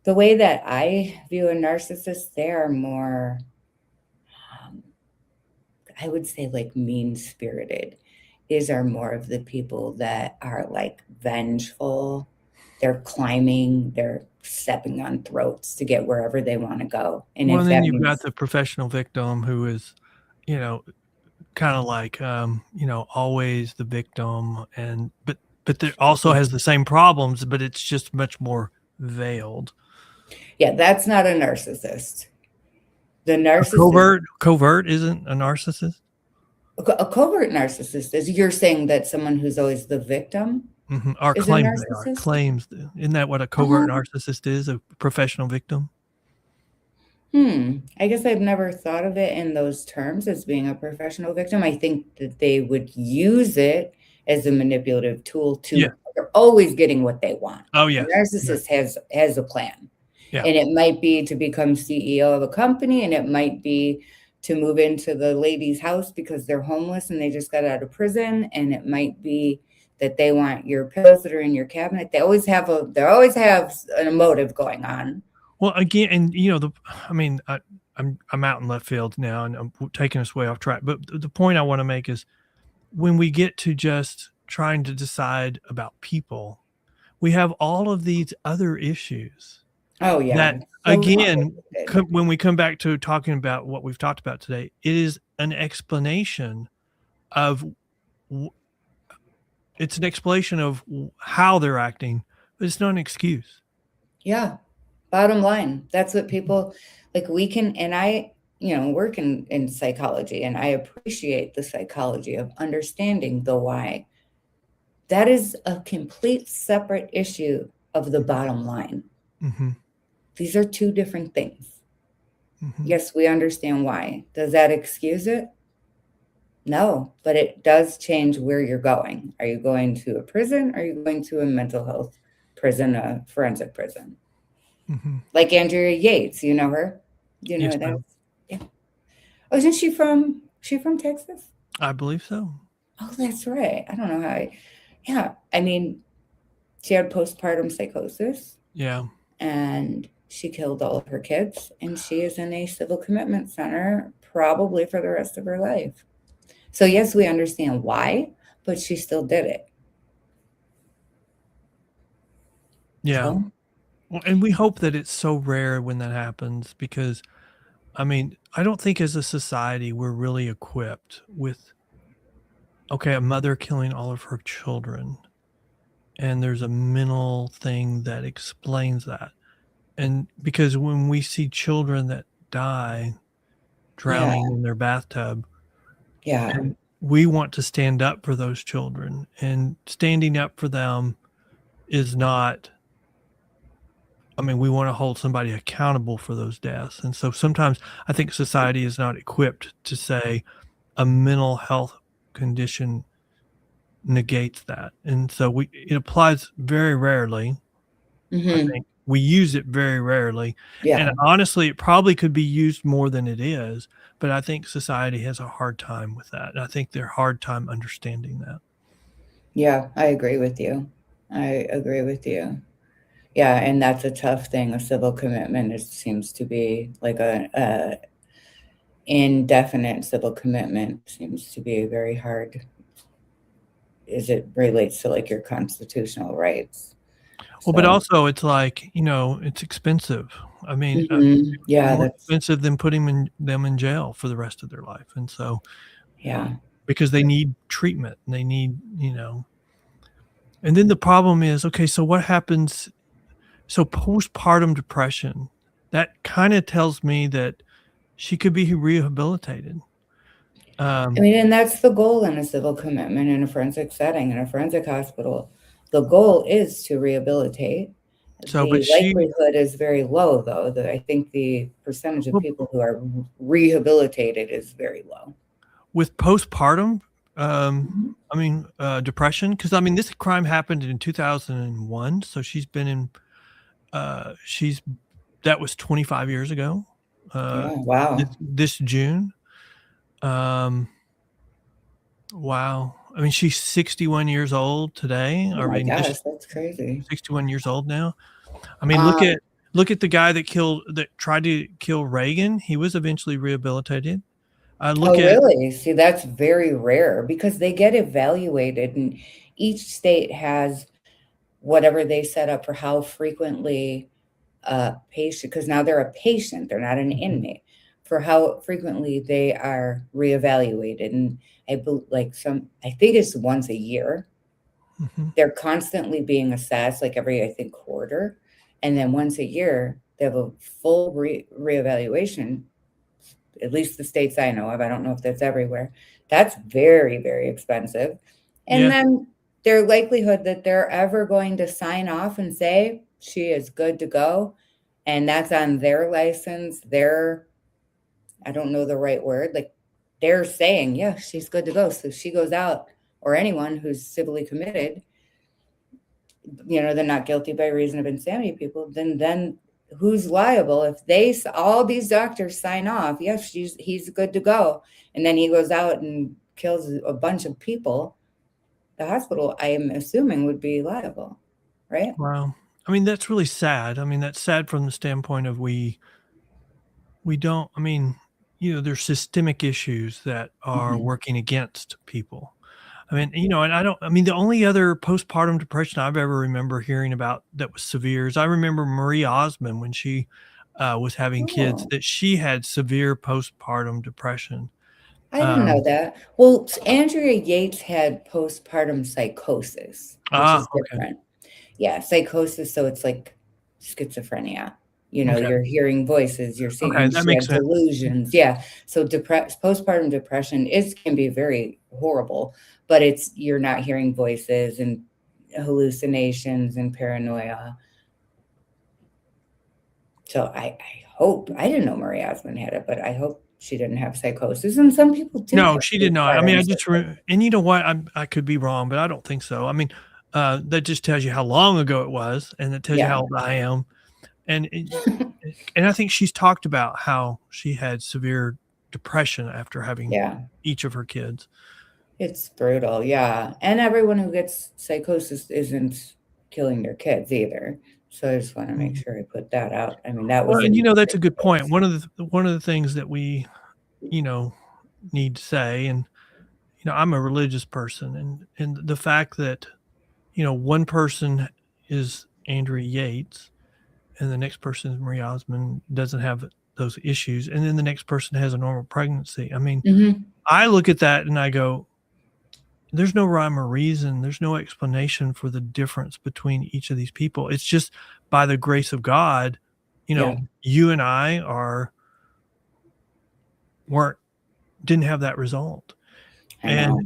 the way that I view a narcissist, they are more, I would say, like mean spirited. These are more of the people that are like vengeful. They're climbing, they're stepping on throats to get wherever they want to go. And Well, if then that you've got means, the professional victim who is, kind of like, always the victim, but there also has the same problems, but it's just much more veiled. yeah, that's not a narcissist. The A narcissist, covert isn't a narcissist. a covert narcissist is, you're saying that someone who's always the victim Or is a claims they are. narcissist? Claims, isn't that what a covert narcissist is? A professional victim. I guess I've never thought of it in those terms as being a professional victim. I think that they would use it as a manipulative tool Yeah. they're always getting what they want. Oh A yes. narcissist has a plan. Yeah. And it might be to become CEO of a company, and it might be to move into the lady's house because they're homeless and they just got out of prison. And it might be that they want your pills that are in your cabinet. They always have a motive going on. Well, again, and I'm out in left field now, and I'm taking us way off track. But the point I want to make is, when we get to just trying to decide about people, we have all of these other issues. Oh yeah. That So again, when we come back to talking about what we've talked about today, it is an explanation of how they're acting, but it's not an excuse. yeah. Bottom line, that's what people like. We can, and I, work in psychology, and I appreciate the psychology of understanding the why. That is a complete separate issue of the bottom line. These are two different things. Yes, we understand why. Does that excuse it? No, but it does change where you're going. Are you going to a prison? Or are you going to a mental health prison, a forensic prison? Like Andrea Yates, you know her? You know Yes, who that ma'am. is? Yeah. Oh, isn't she from Texas? I believe so. Oh, that's right. I don't know how. Yeah, I mean, she had postpartum psychosis. Yeah. And she killed all of her kids, and she is in a civil commitment center probably for the rest of her life. So yes, we understand why, but she still did it. Yeah. So, Well, and we hope that it's so rare when that happens, because I don't think as a society we're really equipped with, okay, a mother killing all of her children, and there's a mental thing that explains that. And because when we see children that die drowning in their bathtub, yeah, and we want to stand up for those children, and standing up for them is not, we want to hold somebody accountable for those deaths. And so sometimes I think society is not equipped to say a mental health condition negates that. And so it applies very rarely. I Hmm. think we use it very rarely, and Yeah. honestly, it probably could be used more than it is, but I think society has a hard time with that, and I think they're hard time understanding that. Yeah. I agree with you. I agree with you. Yeah. And that's a tough thing. A civil commitment, it seems to be like a indefinite civil commitment seems to be very hard as it relates to like your constitutional rights. Well, but So, also it's like, it's expensive. I mean, yeah, more that's, expensive than putting them in jail for the rest of their life, and so, yeah. because they need treatment, and they need, and then the problem is, okay, so what happens, so postpartum depression, that kinda tells me that she could be rehabilitated. I Um, mean, and that's the goal in a civil commitment in a forensic setting, in a forensic hospital. The goal is to rehabilitate. so but The she likelihood is very low, though. I think the percentage of well, people who are rehabilitated is very low. with postpartum, Mhm. depression, because I mean, this crime happened in 2001, so she's been in, she's that was 25 years ago, uh, Yeah, this wow. this June. Um, wow. I mean, she's 61 years old today. Oh I my mean, gosh, just that's crazy. 61 years old now. I mean, Um, look at the guy that tried to kill Reagan. He was eventually rehabilitated. Look oh, at really? See, that's very rare because they get evaluated, and each state has whatever they set up for how frequently a patient, because now they're a patient, they're not an Mhm, inmate, for how frequently they are reevaluated. And I think it's once a year. mhm. They're constantly being assessed, like every, I think, quarter. And then once a year, they have a full reevaluation, at least the states I know of. I don't know if that's everywhere. That's very, very expensive. And Yeah. then their likelihood that they're ever going to sign off and say she is good to go, and that's on their license, their, I don't know the right word, like they're saying, yeah, she's good to go. So she goes out, or anyone who's civilly committed, they're not guilty by reason of insanity people, then who's liable if all these doctors sign off, yes, he's good to go, and then he goes out and kills a bunch of people, the hospital, I am assuming, would be liable, right? Wow. I mean, that's really sad. I mean, that's sad from the standpoint of we don't, I mean, there's systemic issues that are Mhm. working against people. I mean, and I don't, I mean, the only other postpartum depression I've ever remember hearing about that was severe is I remember Marie Osmond when she was having kids, Oh, that she had severe postpartum depression. I didn't know Um, that. Well, Andrea Yates had postpartum psychosis, which is okay. different. Yeah, psychosis, so it's like schizophrenia. Okay. You're hearing voices, you're seeing, Okay. and That she makes had sense. delusions. Yeah. So postpartum depression is can be very horrible, but you're not hearing voices and hallucinations and paranoia. So I hope, I didn't know Marie Osmond had it, but I hope she didn't have psychosis. And some people do No, have she did not. I mean, postpartum I just psychosis. and you know what? I could be wrong, but I don't think so. I mean, that just tells you how long ago it was, and it tells you Yeah. how old I am. And I think she's talked about how she had severe depression after having Yeah. each of her kids. It's brutal, yeah, and everyone who gets psychosis isn't killing their kids either, so I just wanna make Mhm. sure I put that out. I mean, that Well, was and an that's a good point. ridiculous. One of the things that we, you know, need to say, and I'm a religious person, and the fact that, one person is Andrea Yates and the next person is Marie Osmond doesn't have those issues, and then the next person has a normal pregnancy. I mean, Mhm. I look at that and I go, there's no rhyme or reason. There's no explanation for the difference between each of these people. It's just by the grace of God, Yeah, you and I weren't didn't have that result. I And know.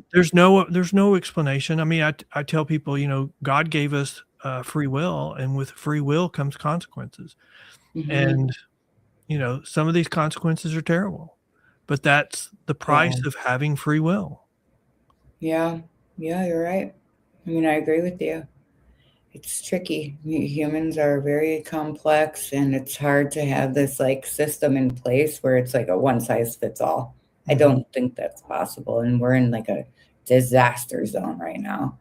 there's no explanation. I mean, I tell people, God gave us free will, and with free will comes consequences. Mhm. And some of these consequences are terrible, but that's the Yeah. price of having free will. Yeah. Yeah, you're right. I mean, I agree with you. it's tricky. Humans are very complex, and it's hard to have this like system in place where it's like a one size fits all. I don't think that's possible, and we're in like a disaster zone right now.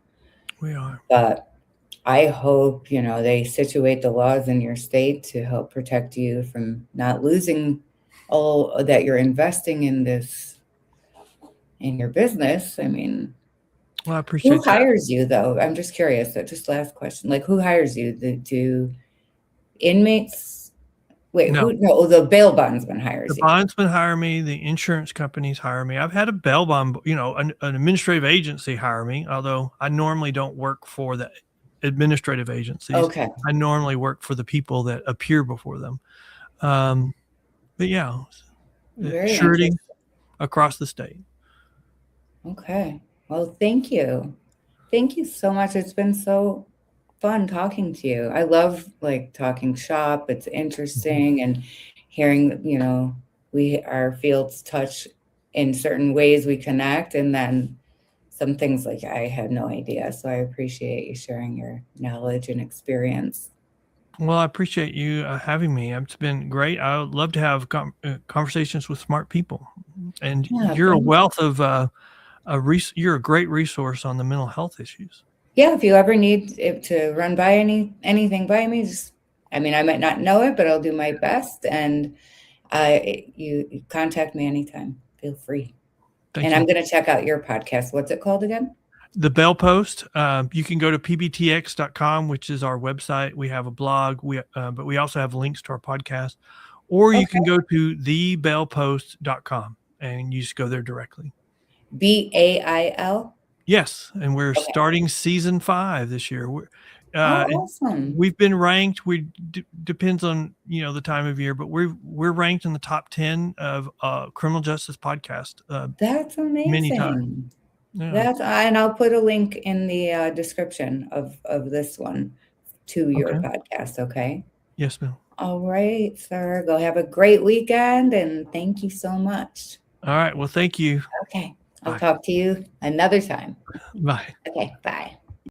We are. But I hope, they situate the laws in your state to help protect you from not losing all that you're investing in this in your business. I mean, Well, I who appreciate that. hires you though? I'm just curious. Just last question. Like, who hires you? Do inmates? Wait, No, who? No, the bail bondsman hires the you. bondsmen hire me. The insurance companies hire me. I've had a bail bond, an administrative agency hire me, although I normally don't work for the administrative agencies. Okay. I normally work for the people that appear before them. But yeah, Very surety interesting. across the state. Okay. Well, thank you. Thank you so much. It's been so fun talking to you. I love like talking shop. It's interesting and hearing, our fields touch in certain ways we connect, and then some things like I had no idea. So I appreciate you sharing your knowledge and experience. Well, I appreciate you having me. It's been great. I would love to have conversations with smart people, and Yeah, you're a thank wealth of you're a great resource on the mental health issues. Yeah, if you ever need it to run by anything by me, I might not know it, but I'll do my best. And you contact me anytime. Feel free. Thank And I'm you. going to check out your podcast. What's it called again? The Bell Post. You can go to pbtx.com, which is our website. We have a blog. But we also have links to our podcast, or you can Okay. go to thebellpost.com and you just go there directly. BAIL. Yes, and we're Okay. starting season 5 this year. Oh, awesome. We've been ranked. Depends on the time of year, but we're ranked in the top 10 of criminal justice podcast That's many times. amazing. Yeah. And I'll put a link in the description of this one to your Okay. podcast. Okay. Yes, ma'am. All right, sir. Go have a great weekend, and thank you so much. All right. Well, thank you. Okay. I'll Bye. talk to you another time. Bye. Okay. Bye.